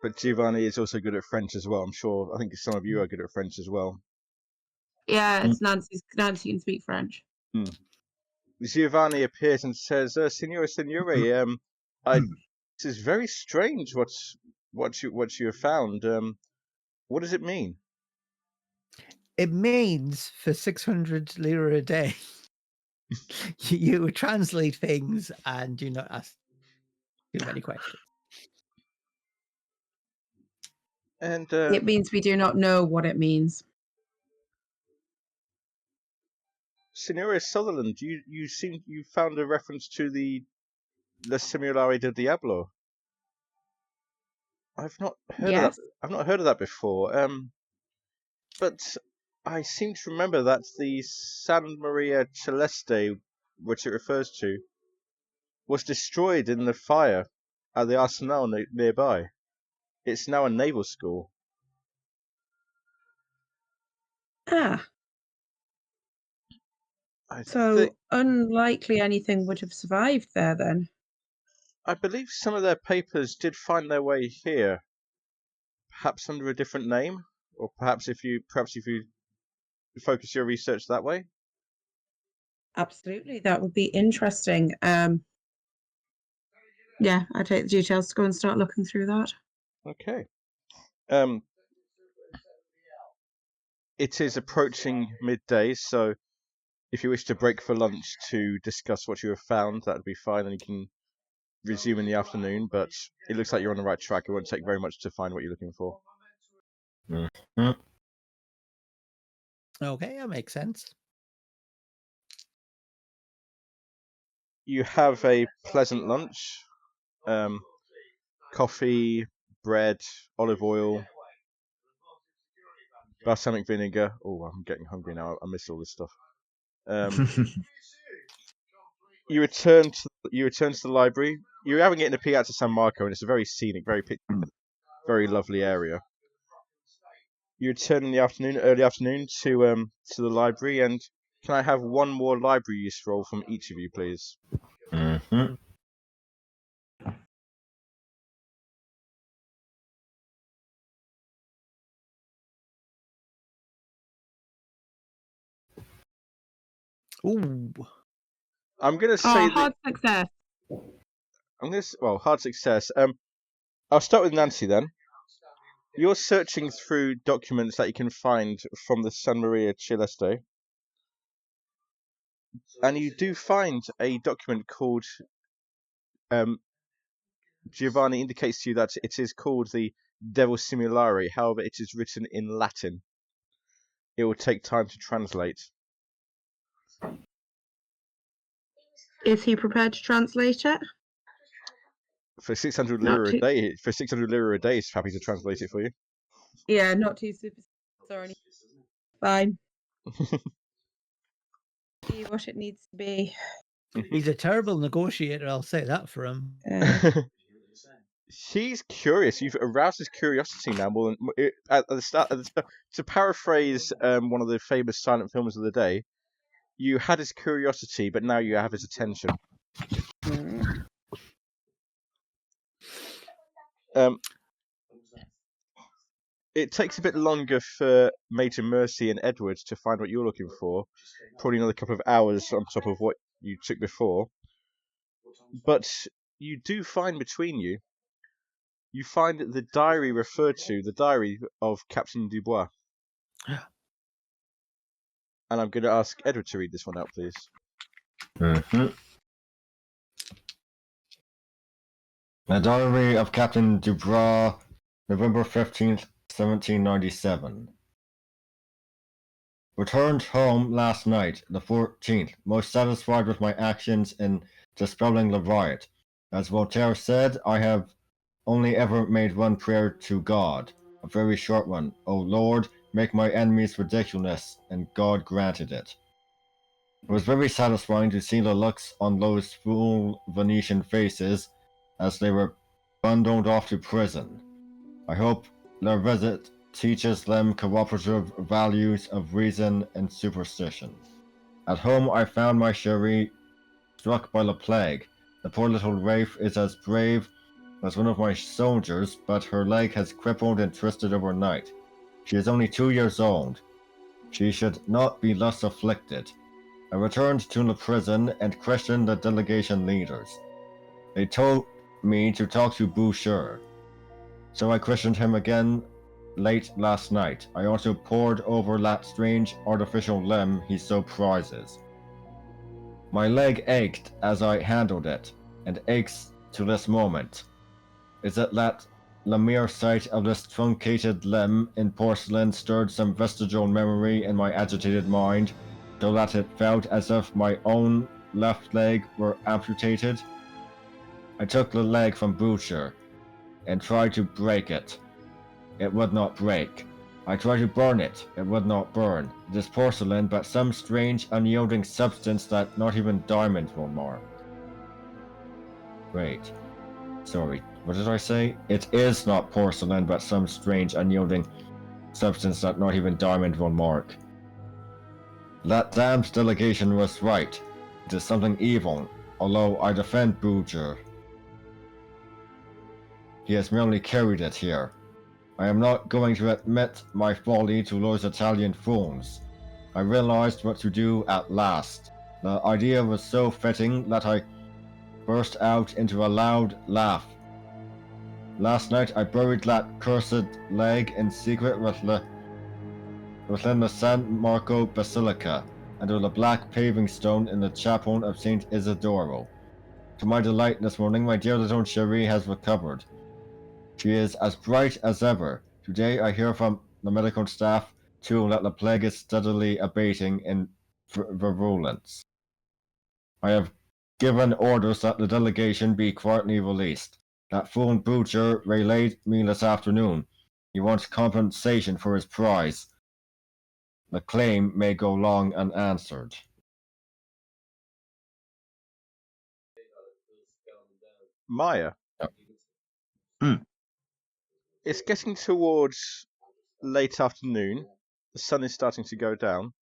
But Giovanni is also good at French as well. I'm sure. I think some of you are good at French as well. Yeah, it's Nancy's. Nancy can speak French. Giovanni appears and says, "Signore, this is very strange. What you have found? What does it mean?" It means for 600 lira a day, you translate things and do not ask too many questions. And It means we do not know what it means. Signore Sutherland, you found a reference to the La Simulare del Diablo. I've not heard of that. I've not heard of that before. But I seem to remember that the San Maria Celeste, which it refers to, was destroyed in the fire at the Arsenal nearby. It's now a naval school. Ah. So unlikely anything would have survived there then. I believe some of their papers did find their way here, perhaps under a different name, or perhaps if you focus your research that way. Absolutely, that would be interesting. Yeah, I take the details to go and start looking through that. Okay. It is approaching midday, so if you wish to break for lunch to discuss what you have found, that would be fine, and you can resume in the afternoon. But it looks like you're on the right track. It won't take very much to find what you're looking for. Okay, that makes sense. You have a pleasant lunch. Coffee, bread, olive oil, balsamic vinegar. Oh, I'm getting hungry now. I miss all this stuff. You return to the library. You're having it in the Piazza San Marco, and it's a very scenic, very lovely area. You return in the early afternoon, to the library, and can I have one more library use roll from each of you, please? Ooh. I'm gonna say hard success. Hard success. I'll start with Nancy then. You're searching through documents that you can find from the San Maria Celeste, and you do find a document called. Giovanni indicates to you that it is called the Devil Simulare. However, it is written in Latin. It will take time to translate. Is he prepared to translate it? For 600 lira a day, he's happy to translate it for you. Yeah, not too super or anything. Fine. See what it needs to be. He's a terrible negotiator, I'll say that for him. He's curious. You've aroused his curiosity now. More than, at the start, to paraphrase one of the famous silent films of the day, you had his curiosity, but now you have his attention. It takes a bit longer for Major Mercy and Edward to find what you're looking for. Probably another couple of hours on top of what you took before. But you do find between you, you find the diary referred to, the diary of Captain Dubois. And I'm going to ask Edward to read this one out, please. The diary of Captain Dubois, November 15th, 1797. Returned home last night, the 14th, most satisfied with my actions in dispelling the riot. As Voltaire said, I have only ever made one prayer to God, a very short one. O Lord, make my enemies ridiculous, and God granted it. It was very satisfying to see the looks on those full Venetian faces as they were bundled off to prison. I hope their visit teaches them cooperative values of reason and superstition. At home, I found my Cherie struck by the plague. The poor little wraith is as brave as one of my soldiers, but her leg has crippled and twisted overnight. She is only 2 years old. She should not be thus afflicted. I returned to the prison and questioned the delegation leaders. They told me to talk to Boucher. So I questioned him again late last night. I also pored over that strange artificial limb he so prizes. My leg ached as I handled it, and aches to this moment. Is it that the mere sight of this truncated limb in porcelain stirred some vestigial memory in my agitated mind, so that it felt as if my own left leg were amputated? I took the leg from Boucher and tried to break it. It would not break. I tried to burn it. It would not burn. It is porcelain, but some strange, unyielding substance that not even diamond will mark. Wait. Sorry, what did I say? It is not porcelain, but some strange, unyielding substance that not even diamond will mark. That damned delegation was right. It is something evil, although I defend Boucher. He has merely carried it here. I am not going to admit my folly to those Italian fools. I realized what to do at last. The idea was so fitting that I burst out into a loud laugh. Last night I buried that cursed leg in secret within the San Marco Basilica, under the black paving stone in the chapel of St. Isidoro. To my delight this morning, my dear little Cherie has recovered. She is as bright as ever. Today I hear from the medical staff, too, that the plague is steadily abating in virulence. I have given orders that the delegation be quietly released. That fool Boucher relayed me this afternoon. He wants compensation for his prize. The claim may go long unanswered. Maya. It's getting towards late afternoon. The sun is starting to go down.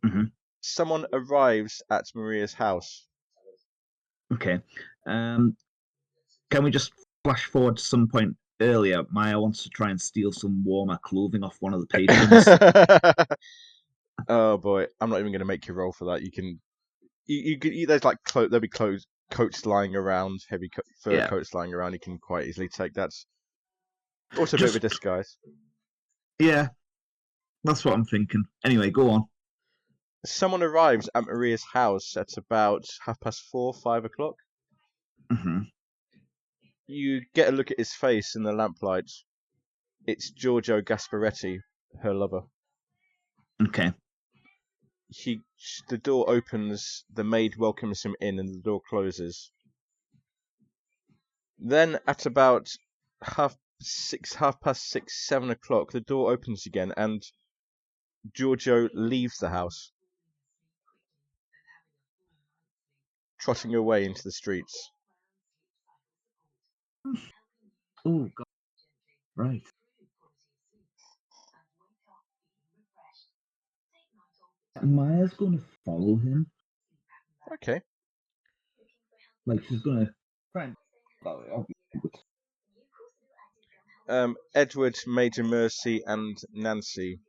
Mhm. Someone arrives at Maria's house. Okay. Can we just flash forward to some point earlier? Maya wants to try and steal some warmer clothing off one of the patrons. Oh boy, I'm not even going to make you roll for that. There's like there'll be coats lying around, heavy fur coats lying around. You can quite easily take that. Also a bit of a disguise. Yeah, that's what I'm thinking. Anyway, go on. Someone arrives at Maria's house at about 4:30, 5 o'clock. Mm-hmm. You get a look at his face in the lamplight. It's Giorgio Gasparetti, her lover. Okay. The door opens, the maid welcomes him in, and the door closes. Then at about 6:30, 7 o'clock, the door opens again, and Giorgio leaves the house, trotting away into the streets. Oh, God. Right. Maya's going to follow him. Okay. Like, she's going to try and... Edward, Major Mercy, and Nancy.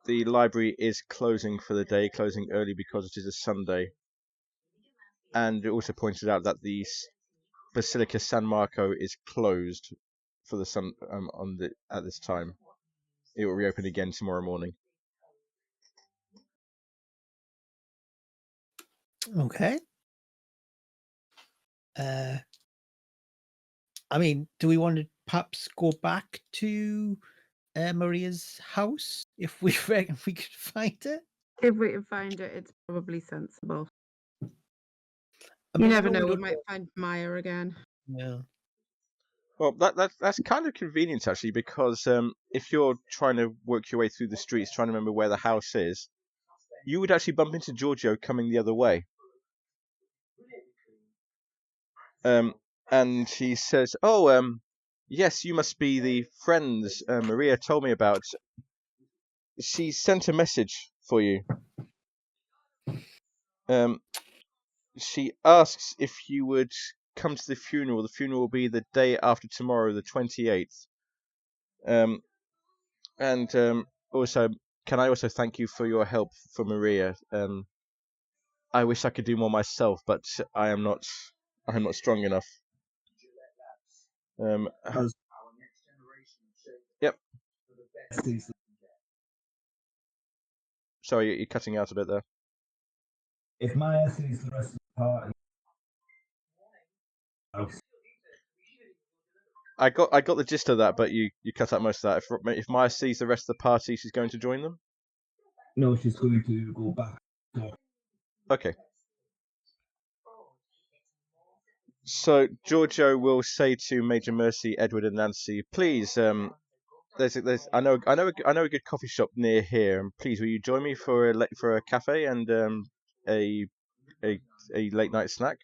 The library is closing for the day, closing early because it is a Sunday. And it also pointed out that the Basilica San Marco is closed for the at this time. It will reopen again tomorrow morning. Okay. I mean, do we want to perhaps go back to Maria's house if we reckon we could find it? If we can find it, it's probably sensible. I You mean, never no, we know. We don't might find Maya again. Yeah. Well, that's kind of convenient actually, because if you're trying to work your way through the streets, trying to remember where the house is, you would actually bump into Giorgio coming the other way. And he says, "Oh, Yes, you must be the friends Maria told me about. She sent a message for you. She asks if you would come to the funeral. The funeral will be the day after tomorrow, the 28th. Also, can I also thank you for your help for Maria? I wish I could do more myself, but I am not strong enough. As Yep. Sorry, you're cutting out a bit there. if Maya sees the rest of the party, I got the gist of that, but you cut out most of that. If Maya sees the rest of the party, she's going to join them. no, she's going to go back. Okay. So Giorgio will say to Major Mercy, Edward, and Nancy, please, there's I know a good coffee shop near here, and please, will you join me for a cafe and a late night snack?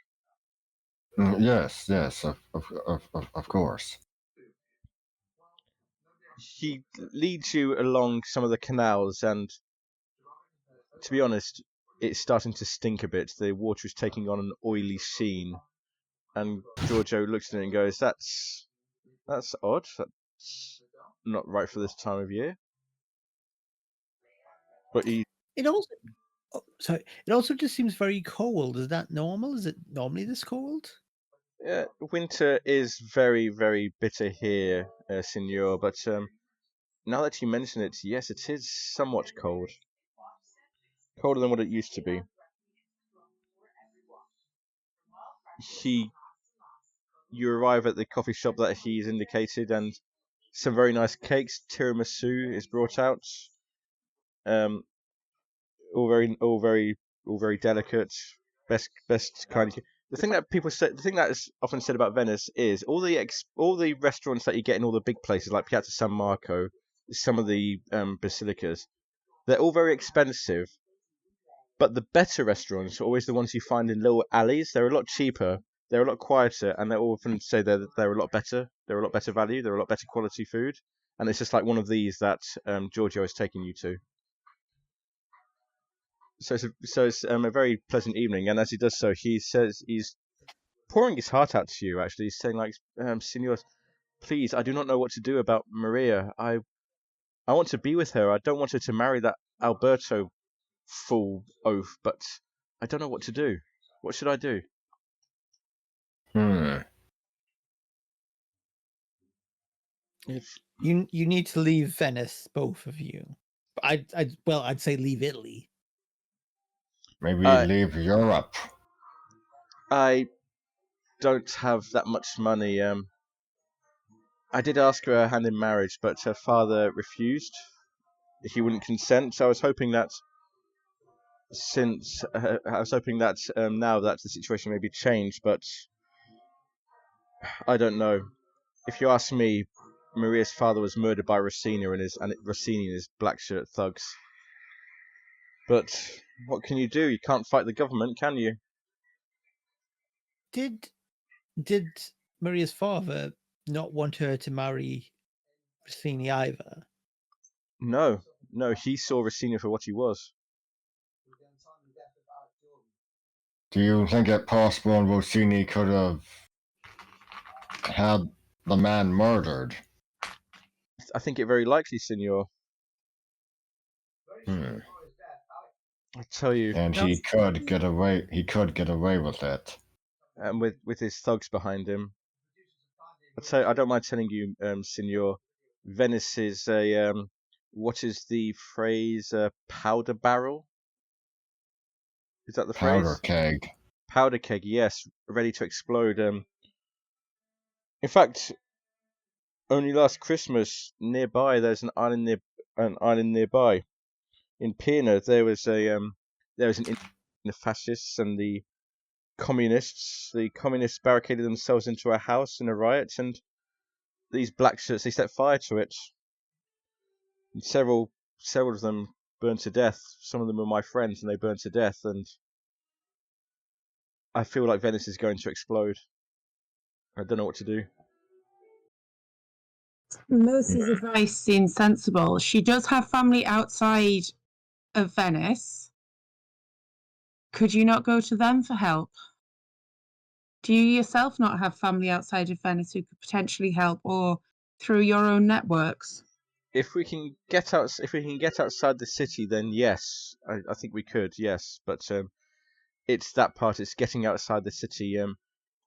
Yes, of course. He leads you along some of the canals, and to be honest, it's starting to stink a bit. The water is taking on an oily sheen, and Giorgio looks at it and goes, "That's odd. That's not right for this time of year." But he It also just seems very cold. Is that normal? Is it normally this cold? winter is very, very bitter here, Signor. But now that you mention it, yes, it is somewhat cold. Colder than what it used to be. You arrive at the coffee shop that he's indicated, and some very nice cakes. Tiramisu is brought out. All very delicate. Best kind of. The thing that is often said about Venice is all the restaurants that you get in all the big places like Piazza San Marco, some of the basilicas, they're all very expensive. But the better restaurants are always the ones you find in little alleys. They're a lot cheaper, they're a lot quieter, and they often say they're a lot better. They're a lot better value. They're a lot better quality food. And it's just like one of these that Giorgio is taking you to. So it's a very pleasant evening, and as he does so, he says he's pouring his heart out to you. Actually, he's saying like, "Signor, please, I do not know what to do about Maria. I want to be with her. I don't want her to marry that Alberto fool oaf, but I don't know what to do. What should I do?" You need to leave Venice, both of you. I'd say leave Italy. Maybe leave Europe. I don't have that much money. I did ask her hand in marriage, but her father refused. He wouldn't consent. So I was hoping that now that the situation may be changed, but I don't know. If you ask me, Maria's father was murdered by Rossini and his black shirt thugs. But what can you do? You can't fight the government, can you? Did Maria's father not want her to marry Rossini either? No, he saw Rossini for what he was. Do you think it possible Rossini could have had the man murdered? I think it very likely, Signor. I tell you. And he could get away. He could get away with it. And with his thugs behind him. I don't mind telling you, Signor. Venice is a what is the phrase? Powder barrel. Is that the phrase? Powder keg. Powder keg, yes, ready to explode. In fact, only last Christmas, nearby, there's an island nearby. In Pena, there was an the fascists and the communists. The communists barricaded themselves into a house in a riot, and these black shirts, they set fire to it. And several of them burned to death. Some of them were my friends, and they burned to death. And I feel like Venice is going to explode. I don't know what to do. Mercy's advice seems sensible. She does have family outside of Venice. Could you not go to them for help? Do you yourself not have family outside of Venice who could potentially help, or through your own networks? If we can get outside the city, then yes, I think we could, yes. But it's that part. It's getting outside the city.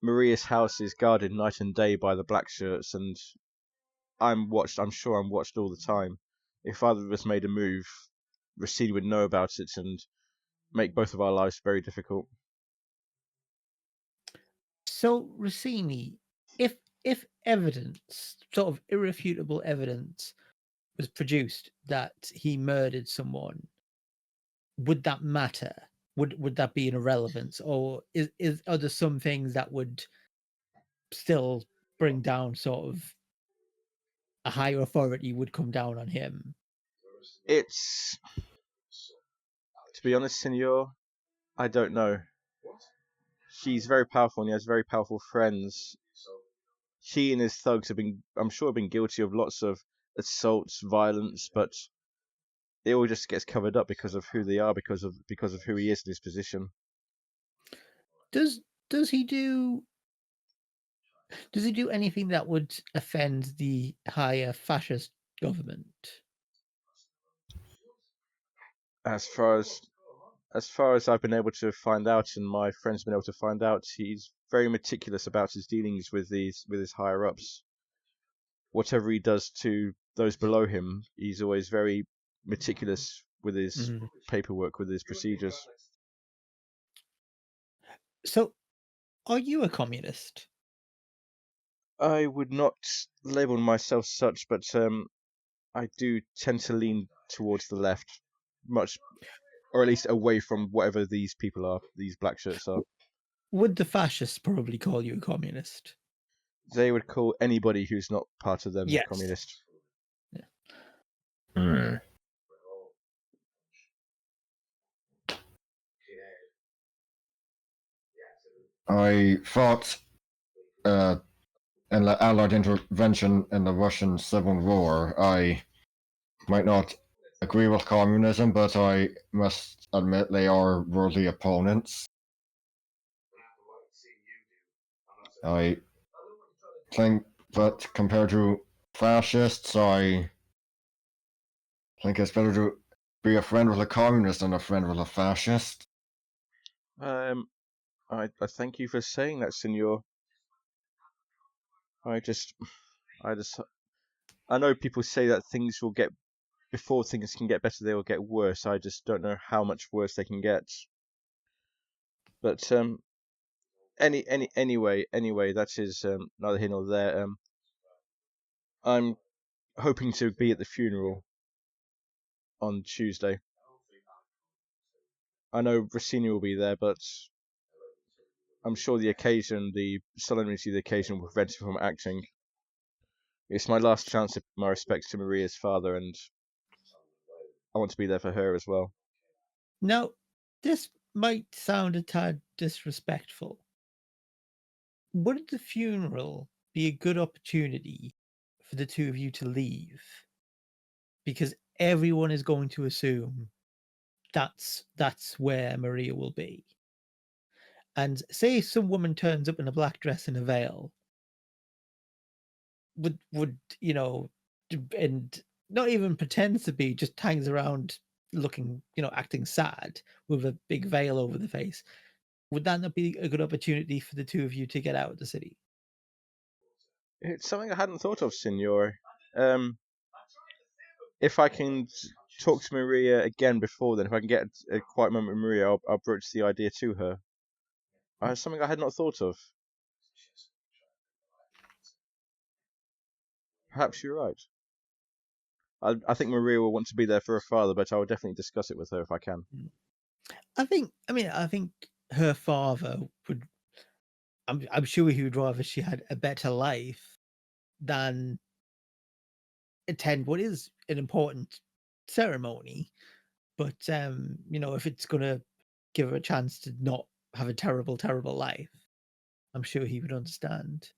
Maria's house is guarded night and day by the black shirts, and I'm watched. I'm sure I'm watched all the time. If either of us made a move, Racine would know about it and make both of our lives very difficult. So, Rossini, if evidence, sort of irrefutable evidence, was produced that he murdered someone, would that matter? Would that be an irrelevance, or are there some things that would still bring down sort of a higher authority would come down on him? It's, to be honest, Senor, I don't know. She's very powerful and he has very powerful friends. He and his thugs I'm sure, been guilty of lots of assaults, violence, but it all just gets covered up because of who they are, because of who he is in his position. Does he do anything that would offend the higher fascist government? As far as I've been able to find out, and my friends been able to find out, he's very meticulous about his dealings with his higher ups. Whatever he does to those below him, he's always very meticulous with his paperwork, with his procedures. So, are you a communist? I would not label myself such, but I do tend to lean towards the left, much, or at least away from whatever these people are, these black shirts are. Would the fascists probably call you a communist? They would call anybody who's not part of them Yes. communist. Hmm. I thought in the Allied intervention in the Russian Civil War, I might not agree with communism, but I must admit they are worthy opponents. I think that compared to fascists, I think it's better to be a friend with a communist than a friend with a fascist. I thank you for saying that, Senor. I know people say that things will get, before things can get better, they will get worse. I just don't know how much worse they can get. But anyway, that is neither here nor there. I'm hoping to be at the funeral on Tuesday. I know Rossini will be there, but I'm sure the solemnity of the occasion will prevent him from acting. It's my last chance to pay my respects to Maria's father, and I want to be there for her as well. Now, this might sound a tad disrespectful. Would the funeral be a good opportunity for the two of you to leave? Because everyone is going to assume that's where Maria will be. And say some woman turns up in a black dress and a veil, would and not even pretends to be, just hangs around looking, acting sad with a big veil over the face. Would that not be a good opportunity for the two of you to get out of the city? It's something I hadn't thought of, Signor. If I can talk to Maria again before then, if I can get a quiet moment with Maria, I'll broach the idea to her. Something I had not thought of. Perhaps you're right. I think Maria will want to be there for her father, but I will definitely discuss it with her if I can. I think her father would. I'm sure he would rather she had a better life than attend what is an important ceremony. But if it's gonna give her a chance to not have a terrible, terrible life, I'm sure he would understand.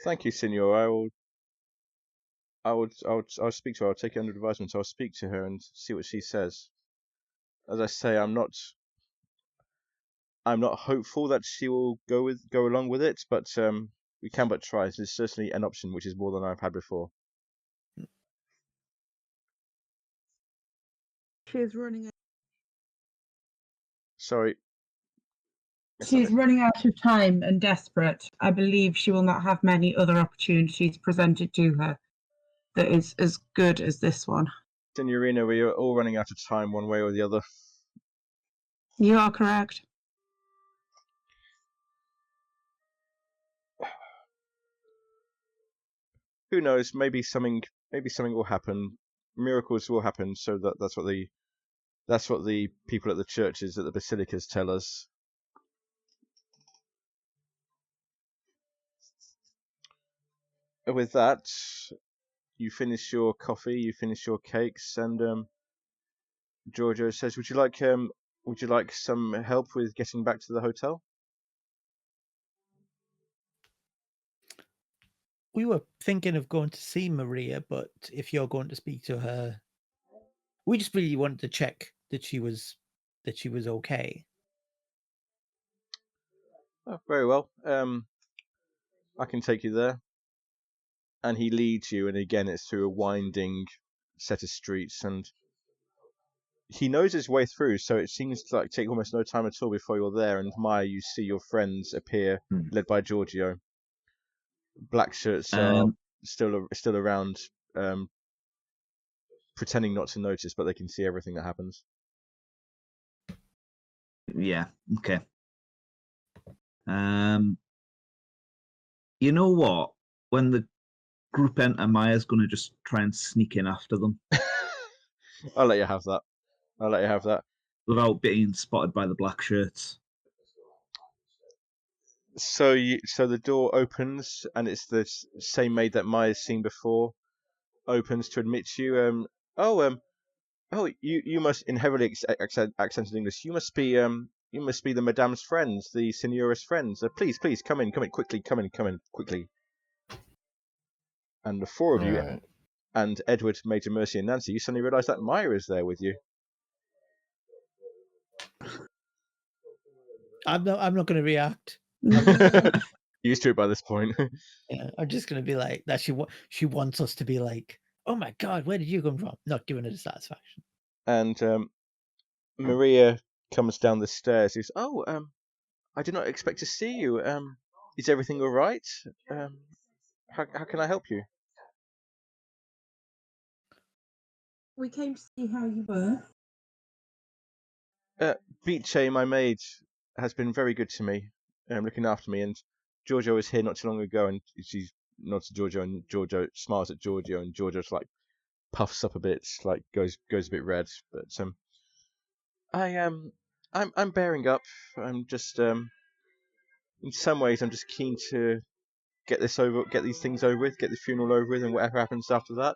Thank you, Signor. I'll speak to her. I'll take it under advisement. I'll speak to her and see what she says. As I say, I'm not hopeful that she will go along with it, but we can but try. It's certainly an option, which is more than I've had before. She is running. Sorry. She's running out of time and desperate. I believe she will not have many other opportunities presented to her that is as good as this one. Signorina, we are all running out of time one way or the other. You are correct. Who knows? Maybe something will happen. Miracles will happen. So that's what the people at the churches, at the basilicas, tell us. With that, you finish your coffee, you finish your cakes, and Giorgio says, "Would you like some help with getting back to the hotel?" We were thinking of going to see Maria, but if you're going to speak to her, we just really wanted to check that she was okay. Oh, very well. I can take you there. And he leads you, and again, it's through a winding set of streets, and he knows his way through, so it seems to take almost no time at all before you're there. And Maya, you see your friends appear, led by Giorgio. Black shirts are still around, pretending not to notice, but they can see everything that happens. Yeah. Okay. You know what? When the group enter, Maya's going to just try and sneak in after them. I'll let you have that. Without being spotted by the black shirts. So the door opens, and it's the same maid that Maya's seen before. Opens to admit you. You must, in heavily accented English. You must be the Madame's friends, the Signora's friends. Please, come in quickly. And the four of you, and Edward, Major Mercy, and Nancy, you suddenly realise that Maya is there with you. I'm not going to react. Used to it by this point. Yeah, I'm just going to be like that. She wants us to be like, oh my God, where did you come from? Not giving her the satisfaction. And Maria comes down the stairs. She says, I did not expect to see you. Is everything all right? How can I help you? We came to see how you were. Beache, my maid, has been very good to me, looking after me. And Giorgio was here not too long ago, and she nods to Giorgio, and Giorgio smiles at Giorgio, and Giorgio just puffs up a bit, goes a bit red. But I'm bearing up. I'm just in some ways I'm just keen to get these things over with, get the funeral over with, and whatever happens after that.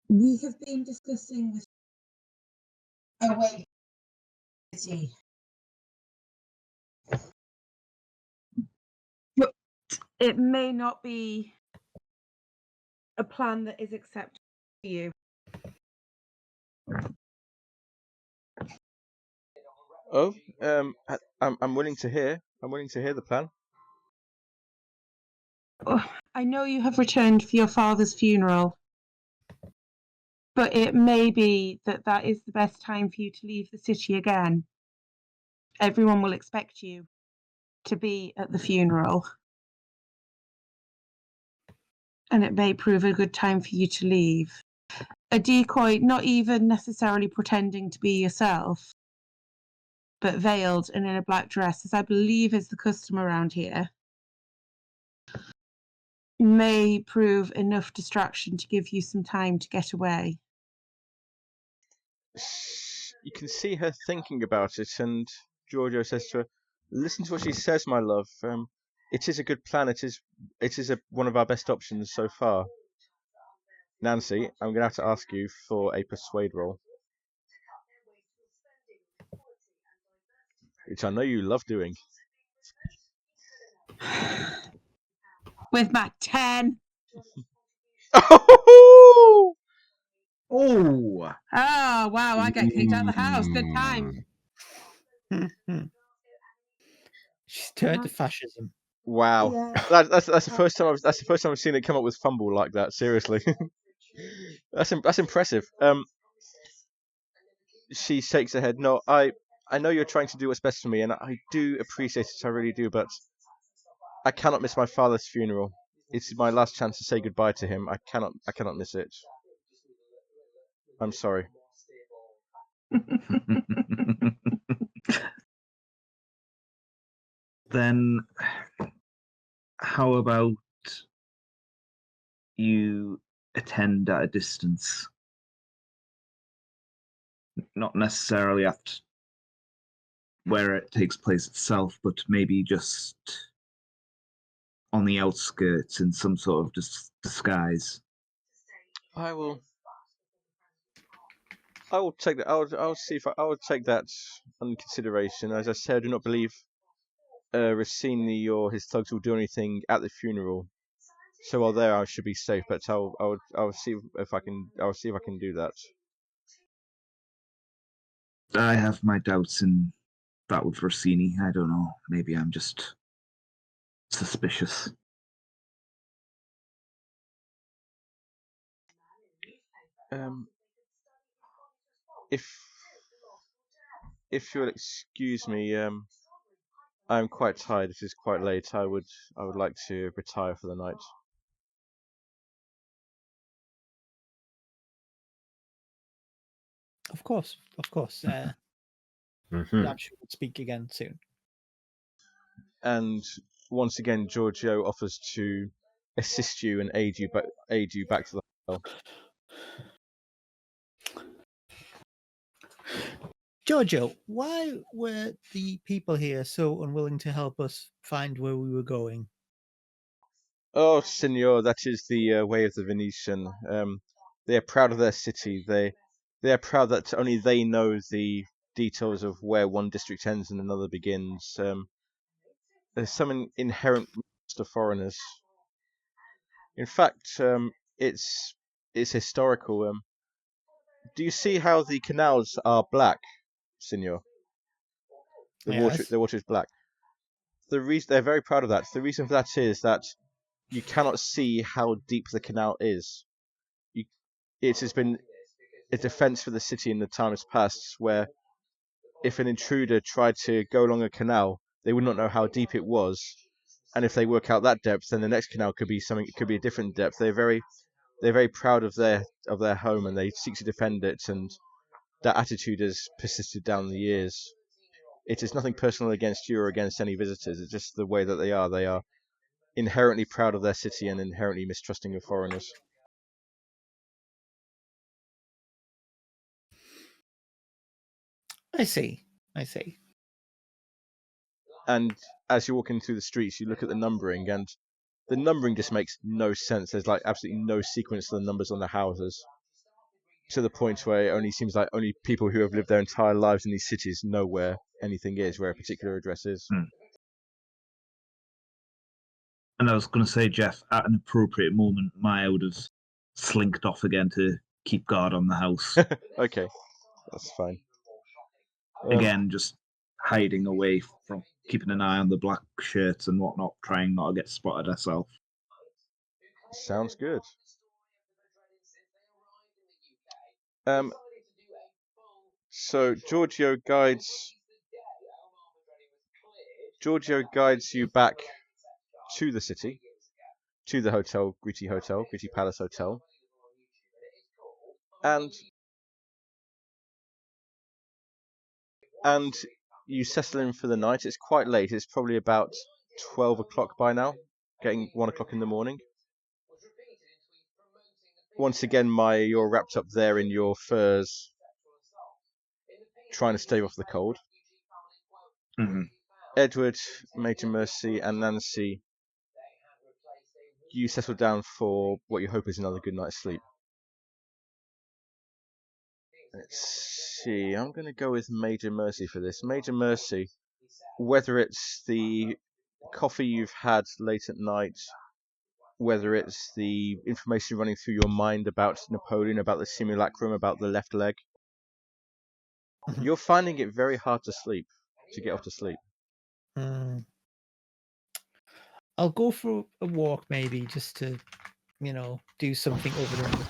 We have been discussing with away. But it may not be a plan that is acceptable to you. Oh, I'm willing to hear. I'm willing to hear the plan. Oh, I know you have returned for your father's funeral, but it may be that is the best time for you to leave the city again. Everyone will expect you to be at the funeral, and it may prove a good time for you to leave. A decoy, not even necessarily pretending to be yourself, but veiled and in a black dress, as I believe is the custom around here, may prove enough distraction to give you some time to get away. You can see her thinking about it, and Giorgio says to her, "Listen to what she says, my love. It is a good plan. It is one of our best options so far." Nancy, I'm going to have to ask you for a persuade roll. which I know you love doing. With my 10. Oh! Oh, Oh, wow, I get kicked out of the house. Good times. She's turned to fascism. Wow, Yeah. that's the first time I've seen it come up with fumble like that. Seriously, that's impressive. She shakes her head. No, I know you're trying to do what's best for me, and I do appreciate it. I really do, but I cannot miss my father's funeral. It's my last chance to say goodbye to him. I cannot miss it. I'm sorry. then how about you attend at a distance? Not necessarily at where it takes place itself, but maybe just on the outskirts in some sort of disguise. I will take that. I'll see if I will take that under consideration. As I said, I do not believe Rossini or his thugs will do anything at the funeral. So while there, I should be safe. But I'll see if I can. I'll see if I can do that. I have my doubts in that with Rossini. I don't know. Maybe I'm just suspicious. If you'll excuse me, I'm quite tired. It is quite late. I would like to retire for the night. Of course. Mhm. I'm sure we'll speak again soon. And once again, Giorgio offers to assist you and aid you back to the hotel. Giorgio, why were the people here so unwilling to help us find where we were going? Oh, Signor, that is the way of the Venetian. They are proud of their city. They are proud that only they know the details of where one district ends and another begins. There's some inherent risk to foreigners. In fact, it's historical. Do you see how the canals are black, Signor? Yes. The water is black. The reason they're very proud of that. The reason for that is that you cannot see how deep the canal is. It has been a defense for the city in the times past, where if an intruder tried to go along a canal, they would not know how deep it was, and if they work out that depth, then the next canal could be something. It could be a different depth. They're very proud of their home, and they seek to defend it, and that attitude has persisted down the years. It is nothing personal against you or against any visitors. It's just the way that they are. They are inherently proud of their city and inherently mistrusting of foreigners. I see. And as you're walking through the streets, you look at the numbering, and the numbering just makes no sense. There's like absolutely no sequence to the numbers on the houses, to the point where it only seems like only people who have lived their entire lives in these cities know where anything is, where a particular address is. And I was going to say, Jeff, at an appropriate moment, Maya would have slinked off again to keep guard on the house. Okay, that's fine. Again, just hiding away from keeping an eye on the black shirts and whatnot, trying not to get spotted herself. Sounds good. So Giorgio guides you back to the city, to the hotel, Gritty Palace Hotel, and you settle in for the night. It's quite late. It's probably about 12 o'clock by now, getting 1 o'clock in the morning. Once again, Maya, you're wrapped up there in your furs, trying to stave off the cold. Mm-hmm. Edward, Major Mercy, and Nancy, you settle down for what you hope is another good night's sleep. Let's see, I'm going to go with Major Mercy for this. Major Mercy, whether it's the coffee you've had late at night, whether it's the information running through your mind about Napoleon, about the simulacrum, about the left leg, you're finding it very hard to get off to sleep. I'll go for a walk maybe, just to, do something other than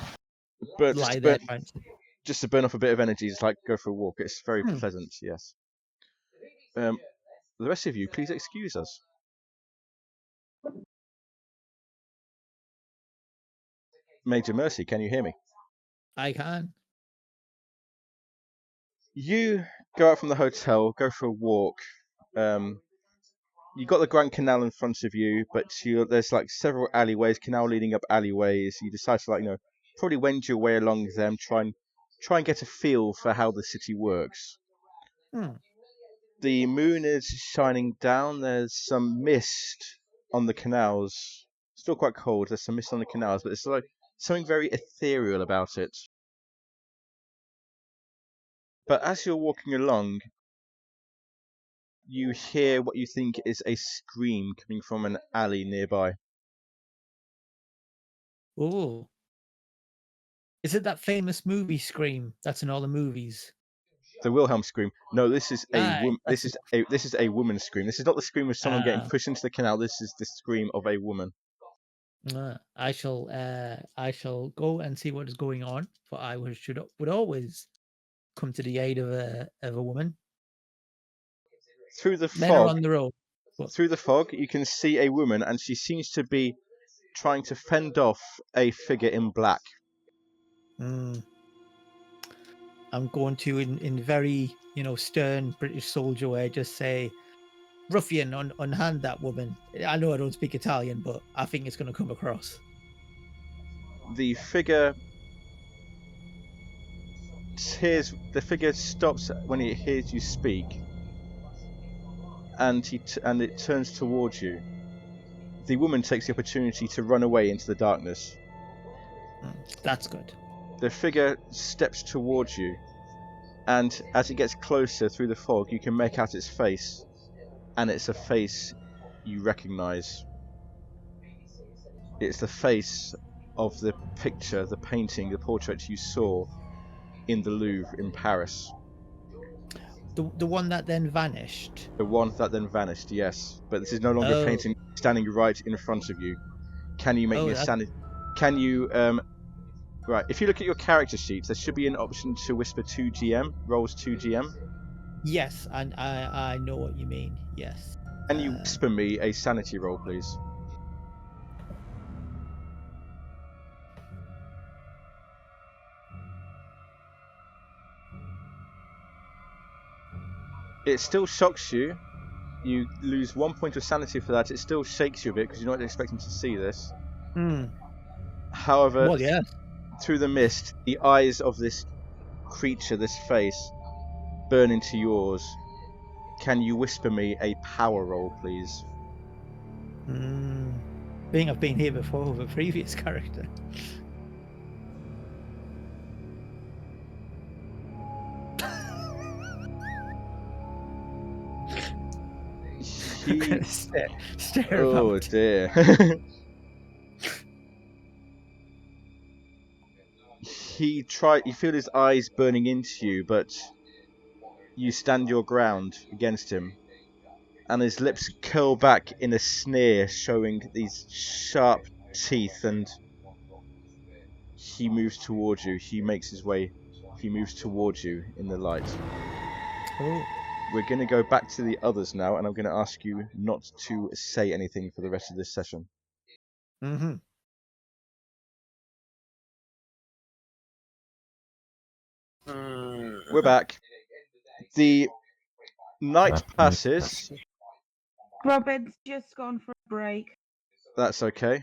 But lie there. Trying to... just to burn off a bit of energy, just like go for a walk. It's very pleasant, yes. The rest of you, please excuse us. Major Mercy, can you hear me? I can. You go out from the hotel, go for a walk. You got the Grand Canal in front of you, but there's like several alleyways, canal leading up alleyways. You decide to probably wend your way along them, try and get a feel for how the city works. The moon is shining down. There's some mist on the canals. Still quite cold. There's some mist on the canals, but it's like something very ethereal about it. But as you're walking along, you hear what you think is a scream coming from an alley nearby. Oh. Is it that famous movie Scream that's in all the movies? The Wilhelm scream. No, this is this is a woman's scream. This is not the scream of someone getting pushed into the canal. This is the scream of a woman. I shall go and see what is going on, for I would always come to the aid of a woman. Through the Men are on the road. Through the fog, you can see a woman, and she seems to be trying to fend off a figure in black. I'm going to, in very, stern British soldier way, just say, "Ruffian, unhand that woman." I know I don't speak Italian, but I think it's going to come across. The figure stops when it hears you speak, and it turns towards you. The woman takes the opportunity to run away into the darkness. That's good. The figure steps towards you, and as it gets closer through the fog, you can make out its face, and it's a face you recognize. It's the face of the picture, the painting, the portrait you saw in the Louvre in Paris. The one that then vanished? The one that then vanished, yes. But this is no longer a painting standing right in front of you. Can you make me a sanity? Can you, right, if you look at your character sheets, there should be an option to whisper 2GM, rolls 2GM. Yes, and I know what you mean, yes. Can you whisper me a sanity roll, please? It still shocks you. You lose 1 point of sanity for that. It still shakes you a bit because you're not expecting to see this. However, through the mist, the eyes of this creature, this face, burn into yours. Can you whisper me a power roll, please? Being I've been here before with a previous character. Stare oh dear. You feel his eyes burning into you, but you stand your ground against him, and his lips curl back in a sneer, showing these sharp teeth, and he moves towards you. He moves towards you in the light. We're going to go back to the others now, and I'm going to ask you not to say anything for the rest of this session. We're back. The night passes. Robin's just gone for a break. That's okay.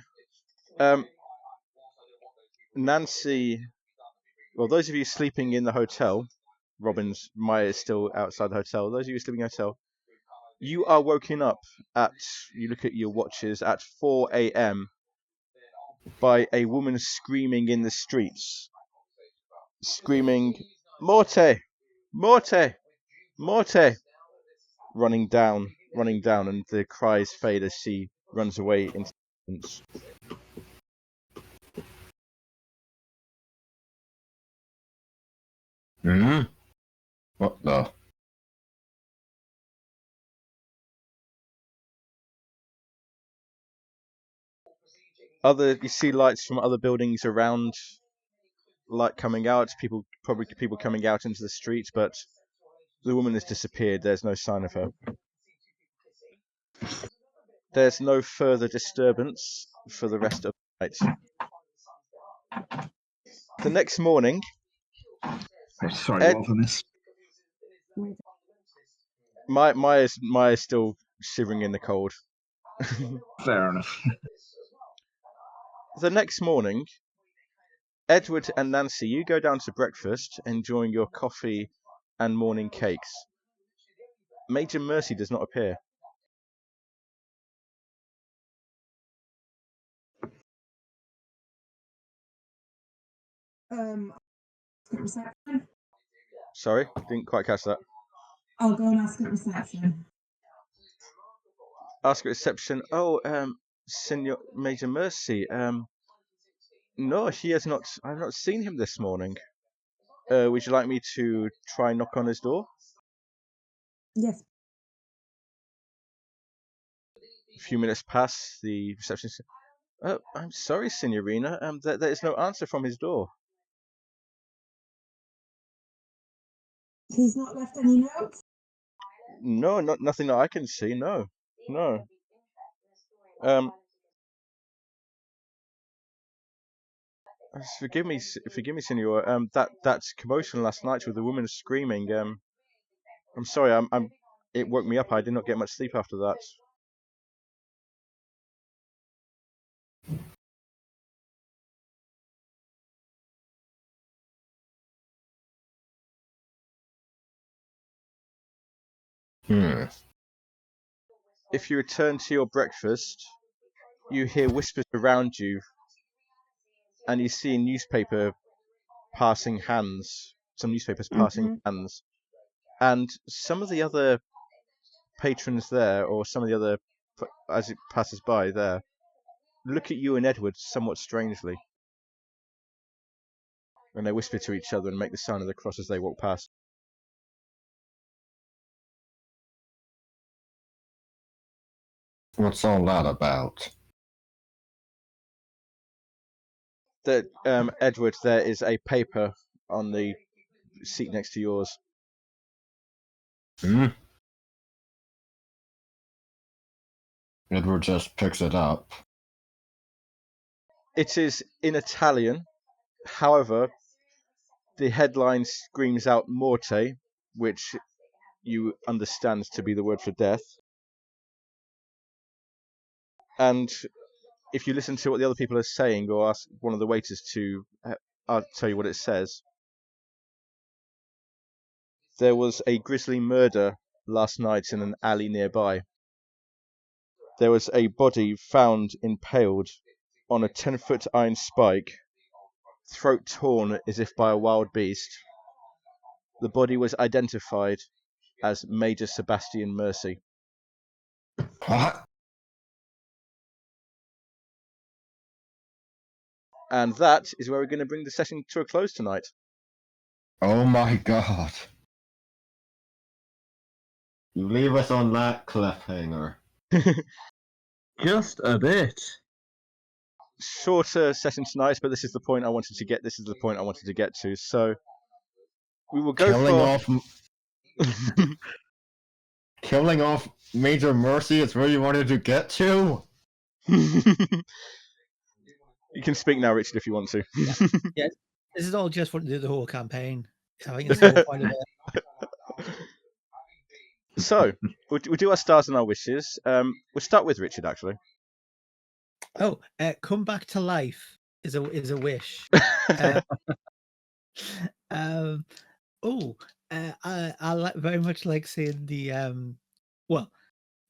Nancy, well, those of you sleeping in the hotel, Maya is still outside the hotel. Those of you sleeping in the hotel, you are woken up you look at your watches, at 4 a.m. by a woman screaming in the streets. Screaming, "Morte! Morte! Morte!" running down, and the cries fade as she runs away into the distance. Hmm? What the? You see lights from other buildings around, light coming out. People coming out into the street, but the woman has disappeared. There's no sign of her. There's no further disturbance for the rest of the night. The next morning, Sorry, Ed- what for this? Maya's still shivering in the cold. Fair enough. The next morning, Edward and Nancy, you go down to breakfast, enjoying your coffee and morning cakes. Major Mercy does not appear. At reception. Sorry, didn't quite catch that. I'll go and ask at reception. Ask at reception. Oh, Senor Major Mercy. No, he has not. I've not seen him this morning. Would you like me to try knock on his door? Yes. A few minutes pass. The receptionist. Oh, I'm sorry, Signorina. There is no answer from his door. He's not left any notes? No, nothing that I can see. No. Forgive me, Senor. That commotion last night with the woman screaming. I'm sorry. It woke me up. I did not get much sleep after that. If you return to your breakfast, you hear whispers around you, and you see a newspaper passing hands. Some newspapers passing hands, and some of the other patrons there, or some of the other, as it passes by there, look at you and Edward somewhat strangely, and they whisper to each other and make the sign of the cross as they walk past. What's all that about? Edward, there is a paper on the seat next to yours. Edward just picks it up. It is in Italian. However, the headline screams out morte, which you understand to be the word for death. And if you listen to what the other people are saying, or ask one of the waiters to tell you what it says, there was a grisly murder last night in an alley nearby. There was a body found impaled on a 10-foot iron spike, throat torn as if by a wild beast. The body was identified as Major Sebastian Mercy. What? And that is where we're going to bring the session to a close tonight. Oh my god. You leave us on that cliffhanger. Just a bit. Shorter session tonight, but this is the point I wanted to get. This is the point I wanted to get to. So we will go Killing off Major Mercy is where you wanted to get to? You can speak now, Richard, if you want to. Yeah, this is all just for the whole campaign. I think it's the whole point of it. So we'll do our stars and our wishes. We'll start with Richard, actually. Oh, come back to life is a wish. I very much like seeing the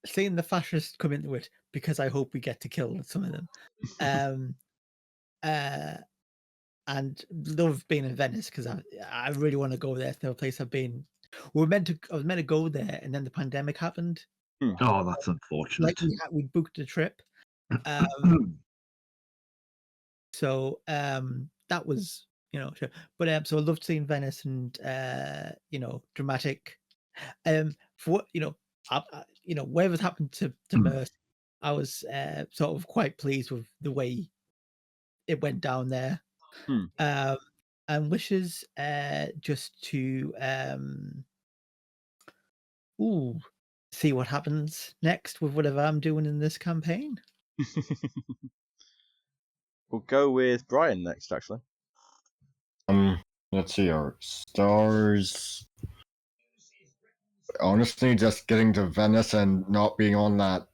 seeing the fascists come into it, because I hope we get to kill some of them. And love being in Venice, because I really want to go there. It's no place I've been I was meant to go there, and then the pandemic happened. Oh, that's unfortunate. Like we booked a trip. So that was, sure. But so I loved seeing Venice and dramatic. For what whatever's happened to Mercy, I was sort of quite pleased with the way it went down there. And wishes just to see what happens next with whatever I'm doing in this campaign. We'll go with Brian next, actually. Let's see, our stars. Honestly, just getting to Venice and not being on that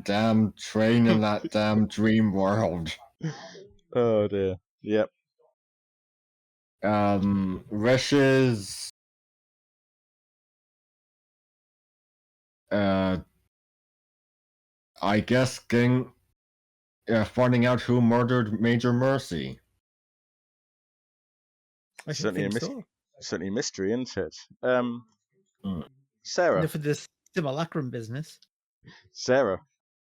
damn train in that damn dream world. Oh dear. Yep. Wishes. I guess finding out who murdered Major Mercy. I should think so. Certainly a mystery, isn't it? Sarah. For this simulacrum business. Sarah.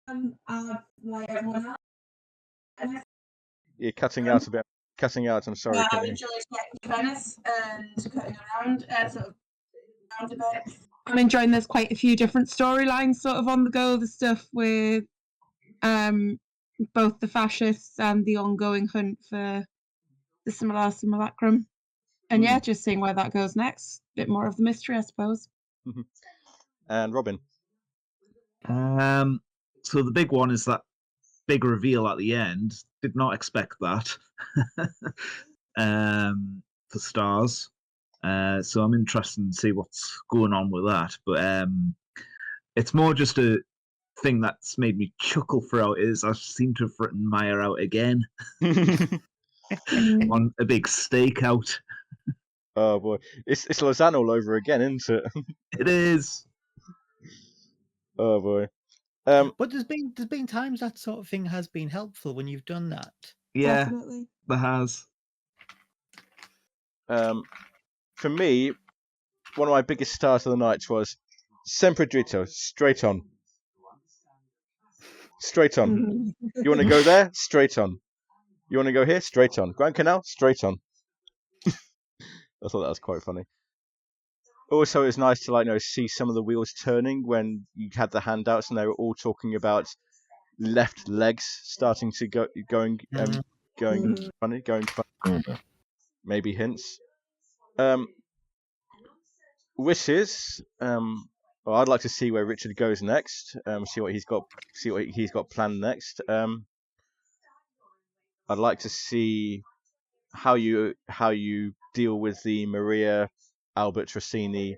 Like everyone else. You're cutting out a bit. Cutting out. I'm sorry. I've enjoyed getting to Venice and cutting around, sort of around a bit. I'm enjoying there's quite a few different storylines sort of on the go. The stuff with both the fascists and the ongoing hunt for the simulacrum. And yeah, just seeing where that goes next. Bit more of the mystery, I suppose. And Robin. So the big one is that big reveal at the end. Did not expect that. For stars. So I'm interested to see what's going on with that. But it's more just a thing that's made me chuckle throughout is I seem to have written Maya out again. On a big stakeout. Oh boy. It's Lausanne all over again, isn't it? It is. Oh boy. But there's been times that sort of thing has been helpful when you've done that. Yeah, Definitely. there has. For me, one of my biggest stars of the night was Sempre Dritto, straight on. Straight on. You want to go there? Straight on. You want to go here? Straight on. Grand Canal? Straight on. I thought that was quite funny. Also, it was nice to see some of the wheels turning when you had the handouts and they were all talking about left legs starting to going funny. Maybe hints. Wishes. Well, I'd like to see where Richard goes next. See what he's got planned next. I'd like to see how you deal with the Maria Albert Rossini,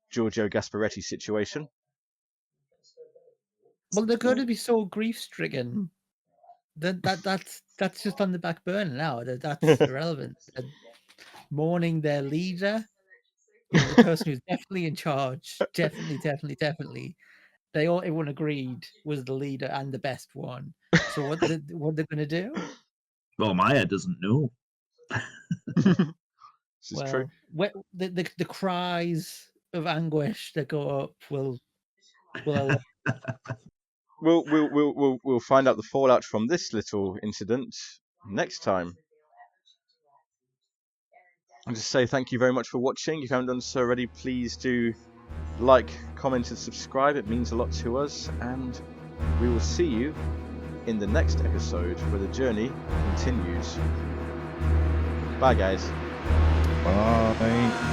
Giorgio Gasparetti situation. Well, they're going to be so grief-stricken. That's just on the back burner now. That's irrelevant. They're mourning their leader, the person who's definitely in charge. Definitely. Everyone agreed was the leader and the best one. So what they're going to do? Well, Maya doesn't know. This is true. The cries of anguish that go up will We'll find out the fallout from this little incident next time. And just say thank you very much for watching. If you haven't done so already, please do like, comment, and subscribe. It means a lot to us, and we will see you in the next episode where the journey continues. Bye, guys. Bye.